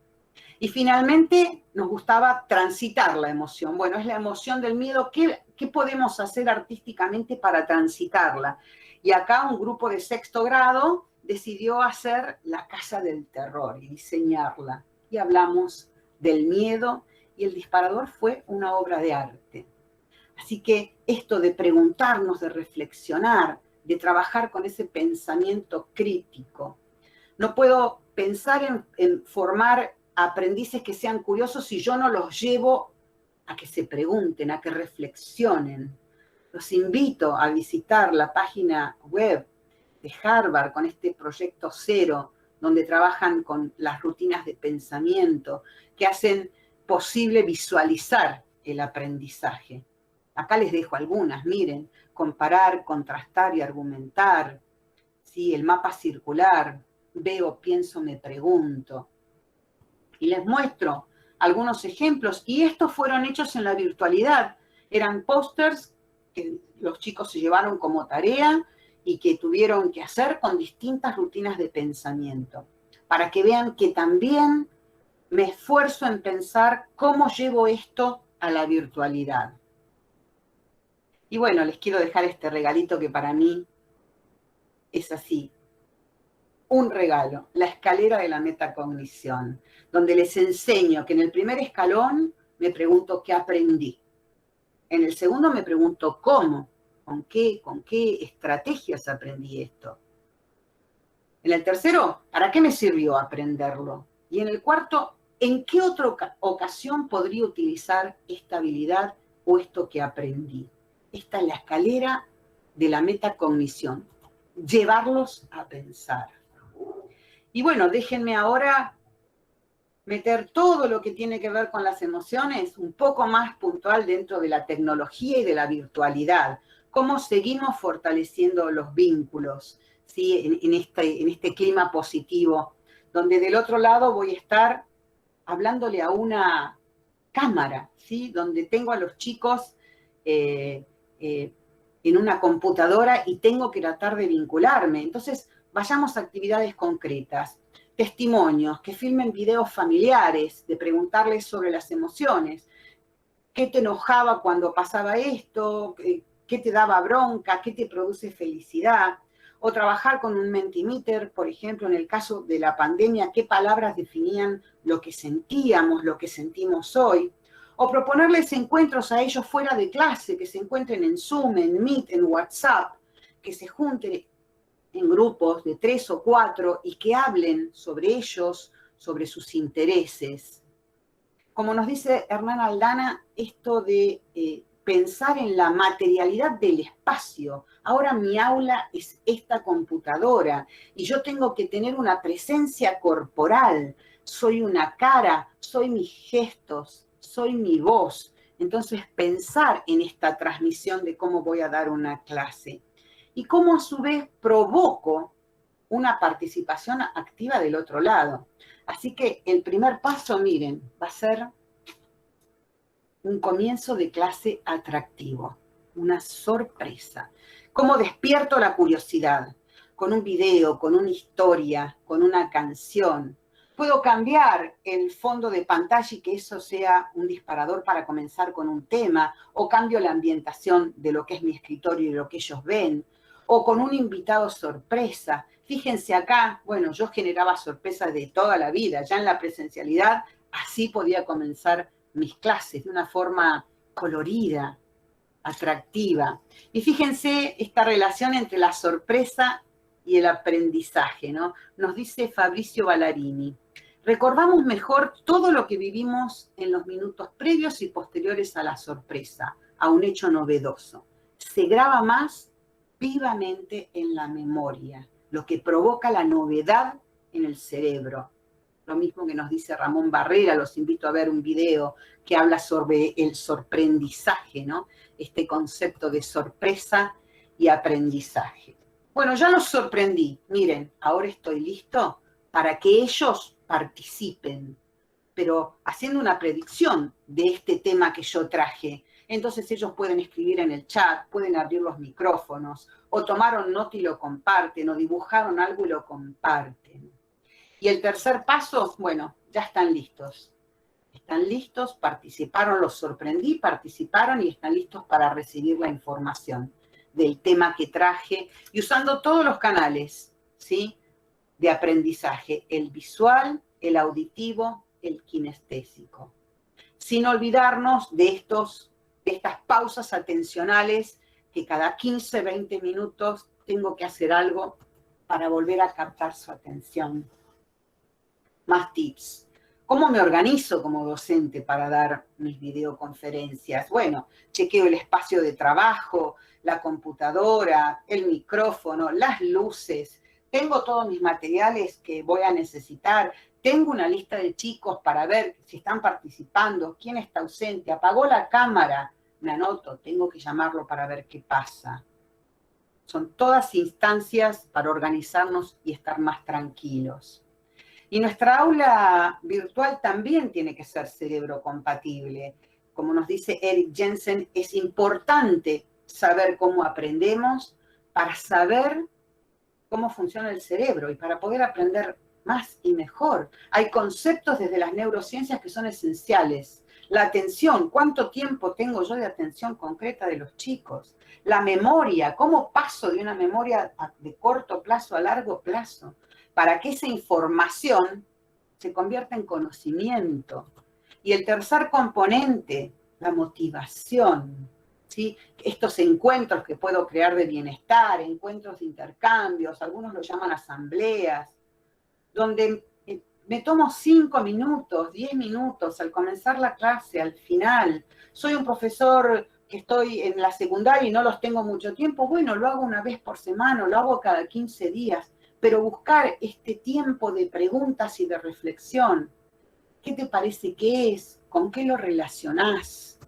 Y finalmente nos gustaba transitar la emoción. Bueno, es la emoción del miedo. ¿Qué podemos hacer artísticamente para transitarla? Y acá un grupo de 6º grado decidió hacer la casa del terror y diseñarla. Y hablamos del miedo y el disparador fue una obra de arte. Así que esto de preguntarnos, de reflexionar, de trabajar con ese pensamiento crítico. No puedo pensar en formar aprendices que sean curiosos si yo no los llevo a que se pregunten, a que reflexionen. Los invito a visitar la página web de Harvard con este proyecto Cero, donde trabajan con las rutinas de pensamiento que hacen posible visualizar el aprendizaje. Acá les dejo algunas, miren, comparar, contrastar y argumentar, ¿sí? El mapa circular, veo, pienso, me pregunto. Y les muestro algunos ejemplos, y estos fueron hechos en la virtualidad. Eran pósters que los chicos se llevaron como tarea y que tuvieron que hacer con distintas rutinas de pensamiento, para que vean que también me esfuerzo en pensar cómo llevo esto a la virtualidad. Y bueno, les quiero dejar este regalito que para mí es así, un regalo, la escalera de la metacognición, donde les enseño que en el primer escalón me pregunto qué aprendí. En el segundo me pregunto cómo, con qué estrategias aprendí esto. En el tercero, ¿para qué me sirvió aprenderlo? Y en el cuarto, ¿en qué otra ocasión podría utilizar esta habilidad o esto que aprendí? Esta es la escalera de la metacognición, llevarlos a pensar. Y bueno, déjenme ahora meter todo lo que tiene que ver con las emociones un poco más puntual dentro de la tecnología y de la virtualidad. Cómo seguimos fortaleciendo los vínculos, ¿sí? en este clima positivo, donde del otro lado voy a estar hablándole a una cámara, ¿sí? Donde tengo a los chicos en una computadora y tengo que tratar de vincularme. Entonces, vayamos a actividades concretas, testimonios, que filmen videos familiares, de preguntarles sobre las emociones. ¿Qué te enojaba cuando pasaba esto? ¿Qué te daba bronca? ¿Qué te produce felicidad? O trabajar con un Mentimeter, por ejemplo, en el caso de la pandemia, qué palabras definían lo que sentíamos, lo que sentimos hoy. O proponerles encuentros a ellos fuera de clase, que se encuentren en Zoom, en Meet, en WhatsApp, que se junten en grupos de 3 o 4 y que hablen sobre ellos, sobre sus intereses. Como nos dice Hernán Aldana, esto de pensar en la materialidad del espacio. Ahora mi aula es esta computadora y yo tengo que tener una presencia corporal. Soy una cara, soy mis gestos, soy mi voz. Entonces, pensar en esta transmisión de cómo voy a dar una clase y cómo a su vez provoco una participación activa del otro lado. Así que el primer paso, miren, va a ser un comienzo de clase atractivo. una sorpresa. ¿Cómo despierto la curiosidad? Con un video, con una historia, con una canción. Puedo cambiar el fondo de pantalla y que eso sea un disparador para comenzar con un tema, o cambio la ambientación de lo que es mi escritorio y lo que ellos ven, o con un invitado sorpresa. Fíjense acá, bueno, yo generaba sorpresas de toda la vida, ya en la presencialidad, así podía comenzar mis clases de una forma colorida, atractiva. Y fíjense esta relación entre la sorpresa y el aprendizaje, ¿no? Nos dice Fabrizio Ballarini. Recordamos mejor todo lo que vivimos en los minutos previos y posteriores a la sorpresa, a un hecho novedoso. Se graba más vivamente en la memoria, lo que provoca la novedad en el cerebro. Lo mismo que nos dice Ramón Barrera, los invito a ver un video que habla sobre el sorprendizaje, ¿no? Este concepto de sorpresa y aprendizaje. Bueno, ya los sorprendí. Miren, ahora estoy listo para que ellos participen, pero haciendo una predicción de este tema que yo traje. Entonces ellos pueden escribir en el chat, pueden abrir los micrófonos, o tomaron nota y lo comparten, o dibujaron algo y lo comparten. Y el tercer paso, bueno, ya están listos. Están listos, participaron, los sorprendí, participaron y están listos para recibir la información del tema que traje y usando todos los canales, ¿sí?, de aprendizaje, el visual, el auditivo, el kinestésico. Sin olvidarnos de estas pausas atencionales que cada 15, 20 minutos tengo que hacer algo para volver a captar su atención. Más tips. ¿Cómo me organizo como docente para dar mis videoconferencias? Bueno, chequeo el espacio de trabajo, la computadora, el micrófono, las luces. Tengo todos mis materiales que voy a necesitar. Tengo una lista de chicos para ver si están participando, quién está ausente. Apagó la cámara, me anoto, tengo que llamarlo para ver qué pasa. Son todas instancias para organizarnos y estar más tranquilos. Y nuestra aula virtual también tiene que ser cerebro compatible. Como nos dice Eric Jensen, es importante saber cómo aprendemos para saber cómo funciona el cerebro y para poder aprender más y mejor. Hay conceptos desde las neurociencias que son esenciales. La atención, ¿cuánto tiempo tengo yo de atención concreta de los chicos? La memoria, ¿cómo paso de una memoria de corto plazo a largo plazo? Para que esa información se convierta en conocimiento. Y el tercer componente, la motivación, ¿sí? Estos encuentros que puedo crear de bienestar, encuentros de intercambios, algunos lo llaman asambleas, donde me tomo 5 minutos, 10 minutos al comenzar la clase, al final. Soy un profesor que estoy en la secundaria y no los tengo mucho tiempo. Bueno, lo hago una vez por semana, lo hago cada 15 días. Pero buscar este tiempo de preguntas y de reflexión. ¿Qué te parece que es? ¿Con qué lo relacionás?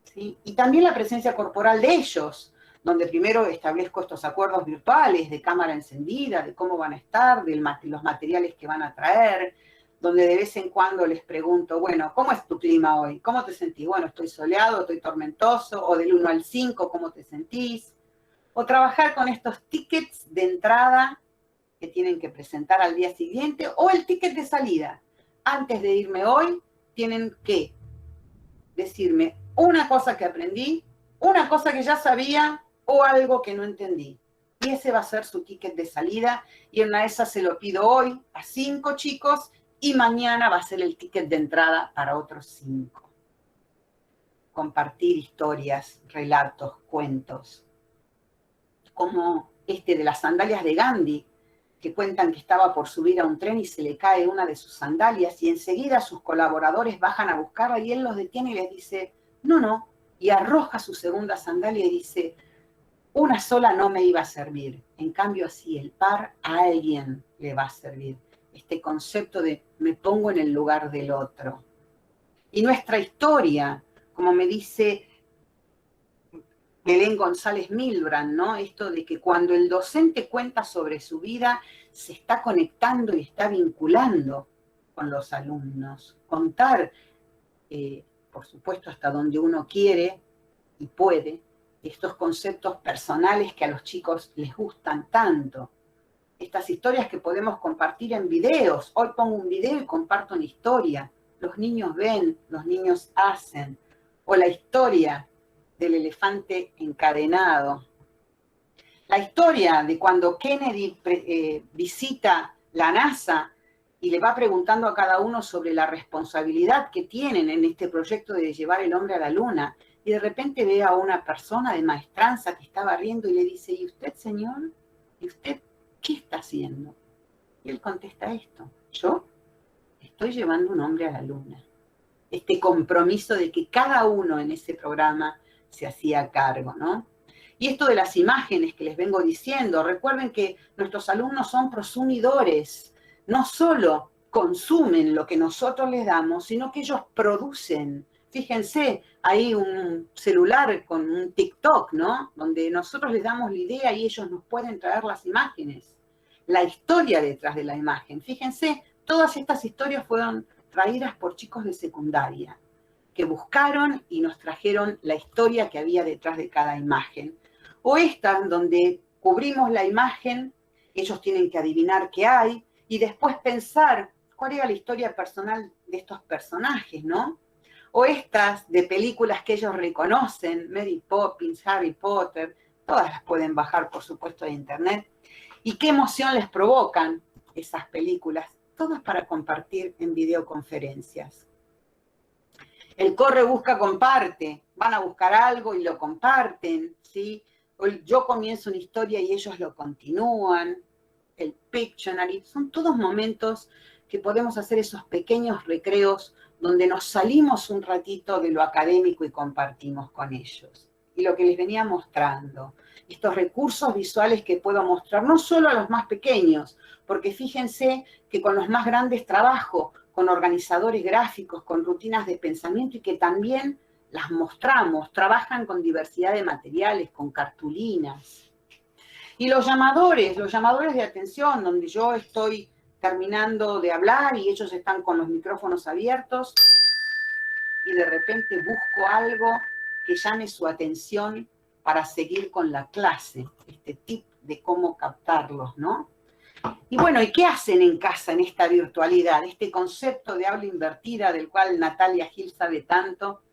¿Sí? Y también la presencia corporal de ellos, donde primero establezco estos acuerdos virtuales de cámara encendida, de cómo van a estar, de los materiales que van a traer, donde de vez en cuando les pregunto, bueno, ¿cómo es tu clima hoy? ¿Cómo te sentís? Bueno, estoy soleado, estoy tormentoso, o del 1 al 5, ¿cómo te sentís? O trabajar con estos tickets de entrada que tienen que presentar al día siguiente, o el ticket de salida. Antes de irme hoy, tienen que decirme una cosa que aprendí, una cosa que ya sabía, o algo que no entendí. Y ese va a ser su ticket de salida, y en una de esas se lo pido hoy a 5 chicos, y mañana va a ser el ticket de entrada para otros 5. Compartir historias, relatos, cuentos. Como este de las sandalias de Gandhi, que cuentan que estaba por subir a un tren y se le cae una de sus sandalias y enseguida sus colaboradores bajan a buscarla y él los detiene y les dice, no, no, y arroja su segunda sandalia y dice, una sola no me iba a servir, en cambio así el par a alguien le va a servir. Este concepto de me pongo en el lugar del otro. Y nuestra historia, como me dice Belén González Milbrand, ¿no? Esto de que cuando el docente cuenta sobre su vida, se está conectando y está vinculando con los alumnos. Contar, por supuesto, hasta donde uno quiere, y puede estos conceptos personales que a los chicos les gustan tanto. Estas historias que podemos compartir en videos. Hoy pongo un video y comparto una historia. Los niños ven, los niños hacen. O la historia del elefante encadenado. La historia de cuando Kennedy visita la NASA y le va preguntando a cada uno sobre la responsabilidad que tienen en este proyecto de llevar el hombre a la luna. Y de repente ve a una persona de maestranza que estaba riendo y le dice, ¿y usted, señor? ¿Y usted qué está haciendo? Y él contesta esto, yo estoy llevando un hombre a la luna. Este compromiso de que cada uno en ese programa se hacía cargo, ¿no? Y esto de las imágenes que les vengo diciendo, recuerden que nuestros alumnos son prosumidores, no solo consumen lo que nosotros les damos, sino que ellos producen. Fíjense, hay un celular con un TikTok, ¿no? Donde nosotros les damos la idea y ellos nos pueden traer las imágenes. La historia detrás de la imagen. Fíjense, todas estas historias fueron traídas por chicos de secundaria, que buscaron y nos trajeron la historia que había detrás de cada imagen. O estas, donde cubrimos la imagen, ellos tienen que adivinar qué hay, y después pensar cuál era la historia personal de estos personajes, ¿no? O estas de películas que ellos reconocen, Mary Poppins, Harry Potter, todas las pueden bajar, por supuesto, de internet. ¿Y qué emoción les provocan esas películas? Todas para compartir en videoconferencias. El corre, busca, comparte. Van a buscar algo y lo comparten, ¿sí? O yo comienzo una historia y ellos lo continúan. El Pictionary. Son todos momentos que podemos hacer esos pequeños recreos donde nos salimos un ratito de lo académico y compartimos con ellos. Y lo que les venía mostrando, estos recursos visuales que puedo mostrar, no solo a los más pequeños, porque fíjense que con los más grandes trabajo, con organizadores gráficos, con rutinas de pensamiento y que también las mostramos, trabajan con diversidad de materiales, con cartulinas. Y los llamadores de atención, donde yo estoy terminando de hablar y ellos están con los micrófonos abiertos y de repente busco algo que llame su atención para seguir con la clase, este tip de cómo captarlos, ¿no? Y bueno, ¿y qué hacen en casa en esta virtualidad? Este concepto de habla invertida del cual Natalia Gil sabe tanto,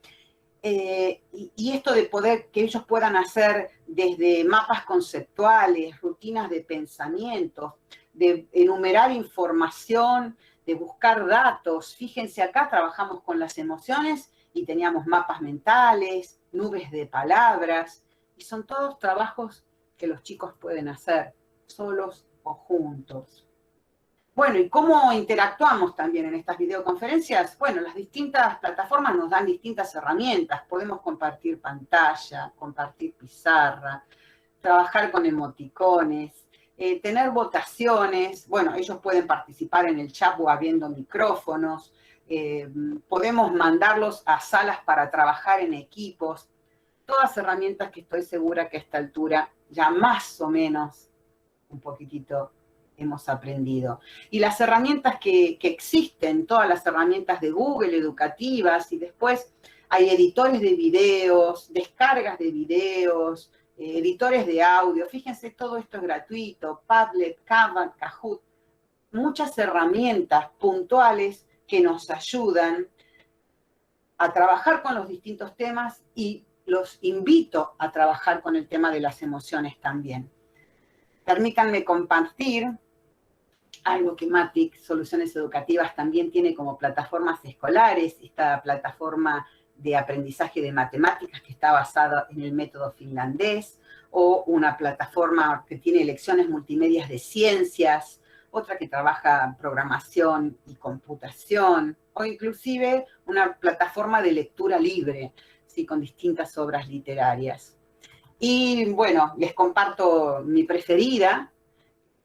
y esto de poder que ellos puedan hacer desde mapas conceptuales, rutinas de pensamiento, de enumerar información, de buscar datos. Fíjense, acá trabajamos con las emociones y teníamos mapas mentales, nubes de palabras, y son todos trabajos que los chicos pueden hacer solos o juntos. Bueno, ¿y cómo interactuamos también en estas videoconferencias? Bueno, las distintas plataformas nos dan distintas herramientas. Podemos compartir pantalla, compartir pizarra, trabajar con emoticones, tener votaciones. Bueno, ellos pueden participar en el chat o abriendo micrófonos. Podemos mandarlos a salas para trabajar en equipos. Todas herramientas que estoy segura que a esta altura ya más o menos un poquitito hemos aprendido. Y las herramientas que existen, todas las herramientas de Google educativas, y después hay editores de videos, descargas de videos, editores de audio. Fíjense, todo esto es gratuito, Padlet, Canva, Kahoot, muchas herramientas puntuales que nos ayudan a trabajar con los distintos temas y los invito a trabajar con el tema de las emociones también. Permítanme compartir algo que Matic Soluciones Educativas también tiene como plataformas escolares, esta plataforma de aprendizaje de matemáticas que está basada en el método finlandés, o una plataforma que tiene lecciones multimedias de ciencias, otra que trabaja programación y computación, o inclusive una plataforma de lectura libre, ¿sí? Con distintas obras literarias. Y bueno, les comparto mi preferida,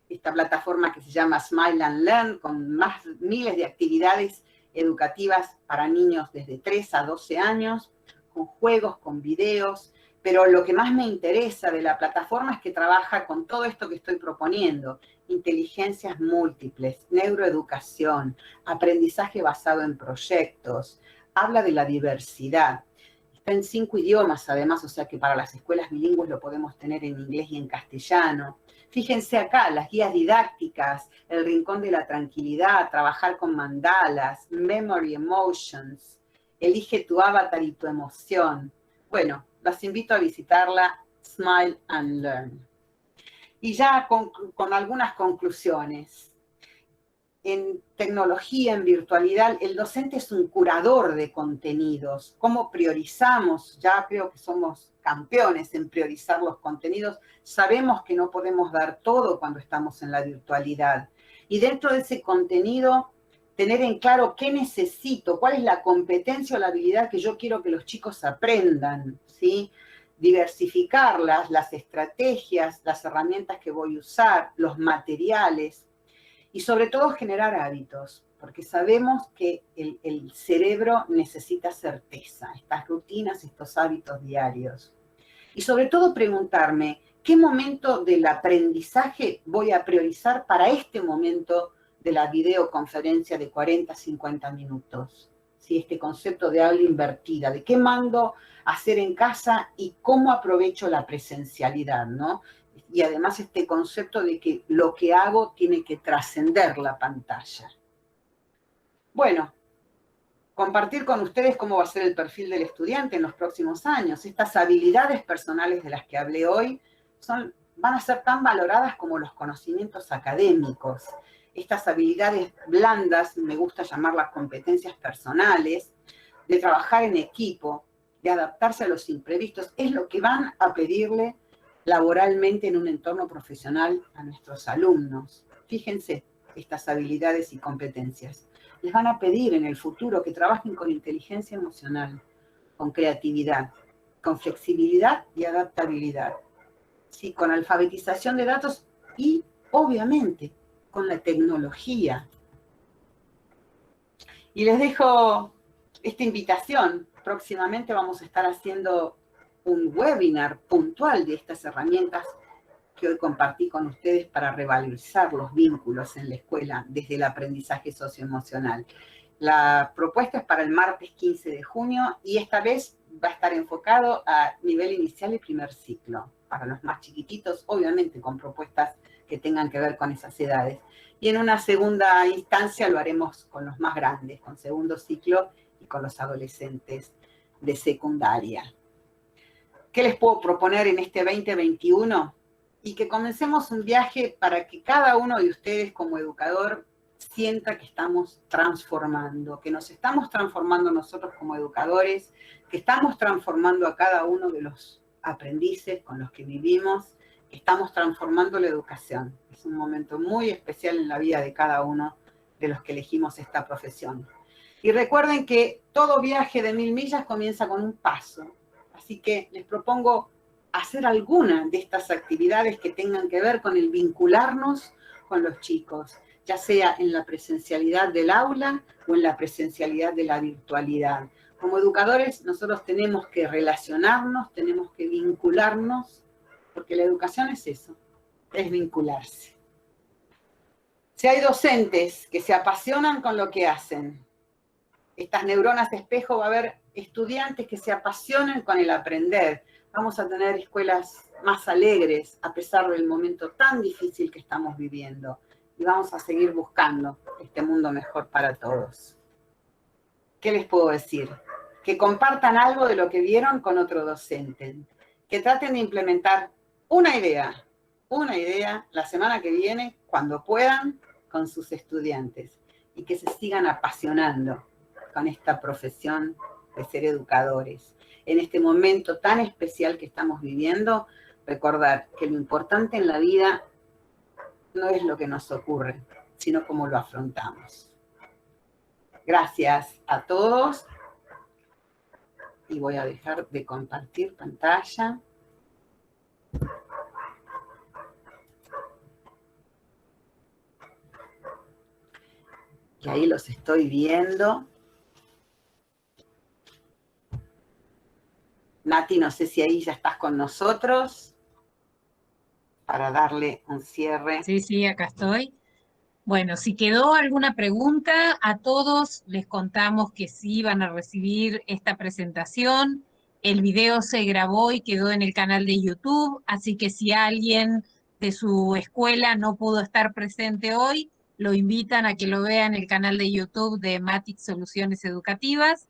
esta plataforma que se llama Smile and Learn, con más miles de actividades educativas para niños desde 3 a 12 años, con juegos, con videos, pero lo que más me interesa de la plataforma es que trabaja con todo esto que estoy proponiendo, inteligencias múltiples, neuroeducación, aprendizaje basado en proyectos, habla de la diversidad. Está en 5 idiomas además, o sea que para las escuelas bilingües lo podemos tener en inglés y en castellano. Fíjense acá, las guías didácticas, el rincón de la tranquilidad, trabajar con mandalas, memory emotions, elige tu avatar y tu emoción. Bueno, los invito a visitarla, Smile and Learn. Y ya con algunas conclusiones. En tecnología, en virtualidad, el docente es un curador de contenidos. ¿Cómo priorizamos? Ya creo que somos campeones en priorizar los contenidos. Sabemos que no podemos dar todo cuando estamos en la virtualidad. Y dentro de ese contenido, tener en claro qué necesito, cuál es la competencia o la habilidad que yo quiero que los chicos aprendan, ¿sí? Diversificarlas, las estrategias, las herramientas que voy a usar, los materiales. Y sobre todo generar hábitos, porque sabemos que el cerebro necesita certeza, estas rutinas, estos hábitos diarios. Y sobre todo preguntarme, ¿qué momento del aprendizaje voy a priorizar para este momento de la videoconferencia de 40, 50 minutos? ¿Sí? Este concepto de habla invertida, de qué mando hacer en casa y cómo aprovecho la presencialidad, ¿no? Y además este concepto de que lo que hago tiene que trascender la pantalla. Bueno, compartir con ustedes cómo va a ser el perfil del estudiante en los próximos años. Estas habilidades personales de las que hablé hoy van a ser tan valoradas como los conocimientos académicos. Estas habilidades blandas, me gusta llamarlas competencias personales, de trabajar en equipo, de adaptarse a los imprevistos, es lo que van a pedirle laboralmente en un entorno profesional a nuestros alumnos. Fíjense estas habilidades y competencias. Les van a pedir en el futuro que trabajen con inteligencia emocional, con creatividad, con flexibilidad y adaptabilidad, ¿sí? Con alfabetización de datos y, obviamente, con la tecnología. Y les dejo esta invitación. Próximamente vamos a estar haciendo un webinar puntual de estas herramientas que hoy compartí con ustedes para revalorizar los vínculos en la escuela desde el aprendizaje socioemocional. La propuesta es para el martes 15 de junio y esta vez va a estar enfocado a nivel inicial y primer ciclo. Para los más chiquititos, obviamente con propuestas que tengan que ver con esas edades. Y en una segunda instancia lo haremos con los más grandes, con segundo ciclo y con los adolescentes de secundaria. ¿Qué les puedo proponer en este 2021? Y que comencemos un viaje para que cada uno de ustedes como educador sienta que estamos transformando, que nos estamos transformando nosotros como educadores, que estamos transformando a cada uno de los aprendices con los que vivimos, que estamos transformando la educación. Es un momento muy especial en la vida de cada uno de los que elegimos esta profesión. Y recuerden que todo viaje de 1000 millas comienza con un paso. Así que les propongo hacer alguna de estas actividades que tengan que ver con el vincularnos con los chicos, ya sea en la presencialidad del aula o en la presencialidad de la virtualidad. Como educadores, nosotros tenemos que relacionarnos, tenemos que vincularnos, porque la educación es eso, es vincularse. Si hay docentes que se apasionan con lo que hacen, estas neuronas espejo, va a haber estudiantes que se apasionen con el aprender. Vamos a tener escuelas más alegres a pesar del momento tan difícil que estamos viviendo. Y vamos a seguir buscando este mundo mejor para todos. ¿Qué les puedo decir? Que compartan algo de lo que vieron con otro docente. Que traten de implementar una idea la semana que viene, cuando puedan, con sus estudiantes. Y que se sigan apasionando con esta profesión de ser educadores. En este momento tan especial que estamos viviendo, recordar que lo importante en la vida no es lo que nos ocurre, sino cómo lo afrontamos. Gracias a todos. Y voy a dejar de compartir pantalla. Y ahí los estoy viendo. Nati, no sé si ahí ya estás con nosotros para darle un cierre. Sí, acá estoy. Bueno, si quedó alguna pregunta, a todos les contamos que sí van a recibir esta presentación El video se grabó y quedó en el canal de YouTube, así que si alguien de su escuela no pudo estar presente hoy, lo invitan a que lo vea en el canal de YouTube de Matic Soluciones Educativas,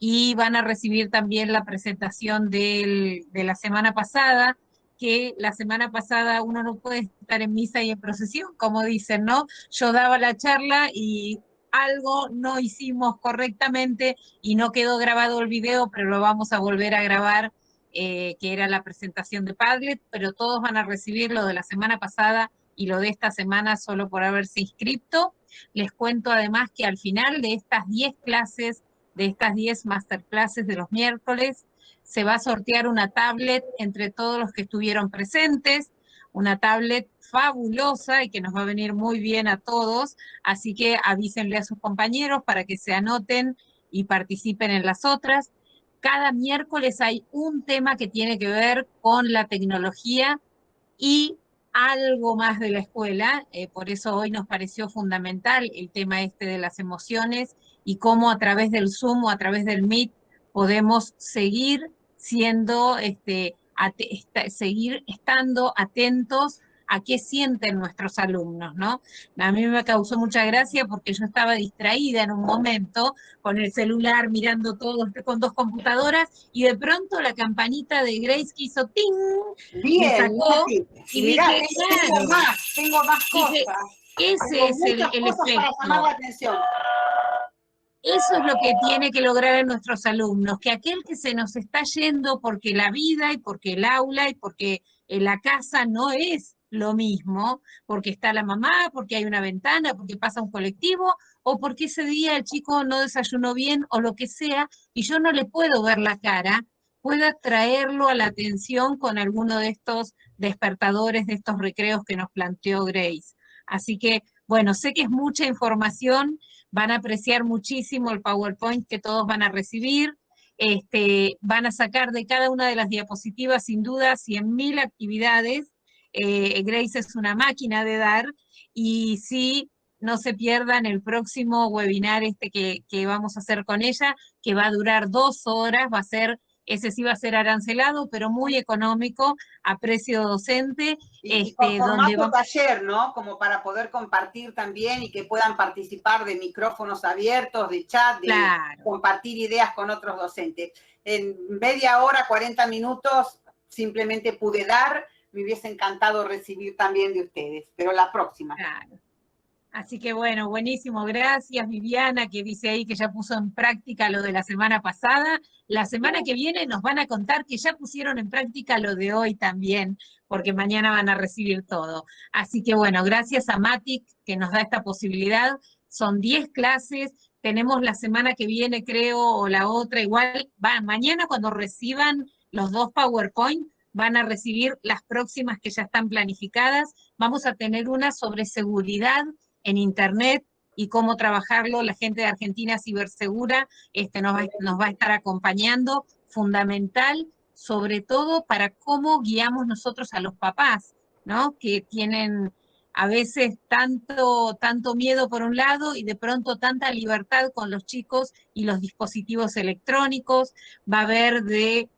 y van a recibir también la presentación de la semana pasada, que la semana pasada uno no puede estar en misa y en procesión, como dicen, ¿no? Yo daba la charla y algo no hicimos correctamente y no quedó grabado el video, pero lo vamos a volver a grabar, que era la presentación de Padlet, pero todos van a recibir lo de la semana pasada y lo de esta semana solo por haberse inscrito. Les cuento además que al final de estas 10 clases, de estas 10 masterclasses de los miércoles, se va a sortear una tablet entre todos los que estuvieron presentes, una tablet fabulosa y que nos va a venir muy bien a todos, así que avísenle a sus compañeros para que se anoten y participen en las otras. Cada miércoles hay un tema que tiene que ver con la tecnología y algo más de la escuela, por eso hoy nos pareció fundamental el tema este de las emociones y cómo a través del Zoom o a través del Meet podemos seguir siendo, seguir estando atentos a qué sienten nuestros alumnos, ¿no? A mí me causó mucha gracia porque yo estaba distraída en un momento con el celular mirando todo, con dos computadoras, y de pronto la campanita de Grace que hizo ¡ting! Me Bien, sacó Nati. y Mirá, dije, claro, tengo más dije, cosas. ese Tengo es muchas el cosas para llamar efecto. la atención. Eso es lo que tiene que lograr en nuestros alumnos, que aquel que se nos está yendo porque la vida y porque el aula y porque la casa no es lo mismo, porque está la mamá, porque hay una ventana, porque pasa un colectivo, o porque ese día el chico no desayunó bien o lo que sea, y yo no le puedo ver la cara, pueda traerlo a la atención con alguno de estos despertadores, de estos recreos que nos planteó Grace. Así que, bueno, sé que es mucha información, van a apreciar muchísimo el PowerPoint que todos van a recibir, van a sacar de cada una de las diapositivas sin duda 100.000 actividades. Grace es una máquina de dar, y sí, no se pierdan el próximo webinar que vamos a hacer con ella, que va a durar 2 horas, ese sí va a ser arancelado, pero muy económico, a precio docente. Y con Donde formato taller, ¿no? Como para poder compartir también y que puedan participar de micrófonos abiertos, de chat, de claro, compartir ideas con otros docentes. En media hora, 40 minutos, simplemente pude dar. Me hubiese encantado recibir también de ustedes, pero la próxima. claro. Así que bueno, buenísimo. Gracias, Viviana, que dice ahí que ya puso en práctica lo de la semana pasada. La semana que viene nos van a contar que ya pusieron en práctica lo de hoy también, porque mañana van a recibir todo. Así que bueno, gracias a Matic que nos da esta posibilidad. Son 10 clases. Tenemos la semana que viene, creo, o la otra, igual. Mañana cuando reciban los 2 PowerPoint, van a recibir las próximas que ya están planificadas. Vamos a tener una sobre seguridad en Internet y cómo trabajarlo. La gente de Argentina Cibersegura nos va a estar acompañando, fundamental, sobre todo para cómo guiamos nosotros a los papás, ¿no? Que tienen a veces tanto miedo por un lado y de pronto tanta libertad con los chicos y los dispositivos electrónicos. Va a haber de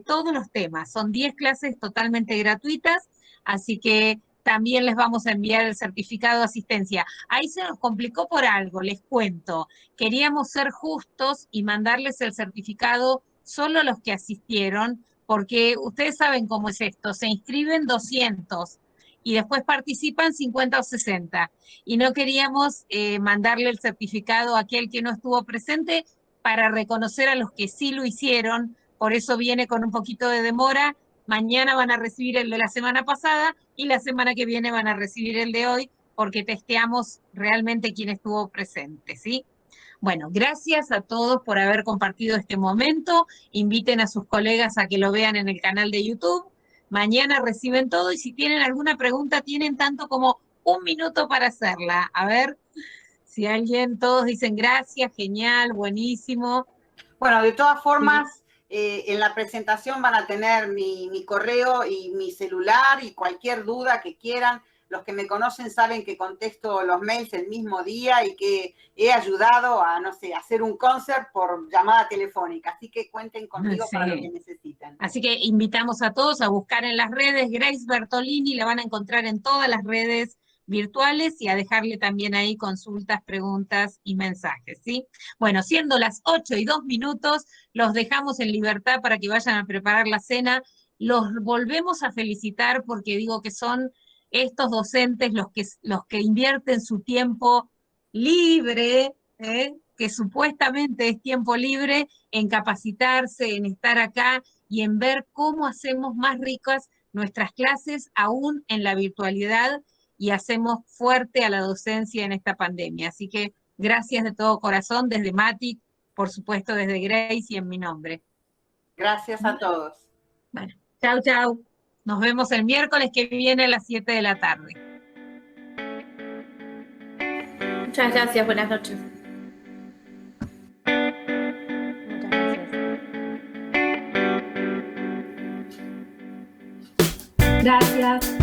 todos los temas. Son 10 clases totalmente gratuitas, así que también les vamos a enviar el certificado de asistencia. Ahí se nos complicó por algo, les cuento. Queríamos ser justos y mandarles el certificado solo a los que asistieron, porque ustedes saben cómo es esto, se inscriben 200 y después participan 50 o 60. Y no queríamos mandarle el certificado a aquel que no estuvo presente para reconocer a los que sí lo hicieron, por eso viene con un poquito de demora. Mañana van a recibir el de la semana pasada y la semana que viene van a recibir el de hoy, porque testeamos realmente quién estuvo presente, ¿sí? Bueno, gracias a todos por haber compartido este momento. Inviten a sus colegas a que lo vean en el canal de YouTube. Mañana reciben todo y si tienen alguna pregunta, tienen tanto como 1 minuto para hacerla. A ver si todos dicen gracias, genial, buenísimo. Bueno, de todas formas, en la presentación van a tener mi correo y mi celular y cualquier duda que quieran, los que me conocen saben que contesto los mails el mismo día y que he ayudado a, no sé, hacer un concert por llamada telefónica. Así que cuenten conmigo para lo que necesiten. Así que invitamos a todos a buscar en las redes Grace Bertolini, la van a encontrar en todas las redes virtuales y a dejarle también ahí consultas, preguntas y mensajes, ¿sí? Bueno, siendo las 8:02, los dejamos en libertad para que vayan a preparar la cena. Los volvemos a felicitar porque digo que son estos docentes los que invierten su tiempo libre, que supuestamente es tiempo libre, en capacitarse, en estar acá y en ver cómo hacemos más ricas nuestras clases aún en la virtualidad y hacemos fuerte a la docencia en esta pandemia. Así que gracias de todo corazón desde Matic, por supuesto desde Grace y en mi nombre. Gracias a todos. Bueno, chau, chau. Nos vemos el miércoles que viene a las 7 de la tarde. Muchas gracias, buenas noches. Muchas gracias. Gracias.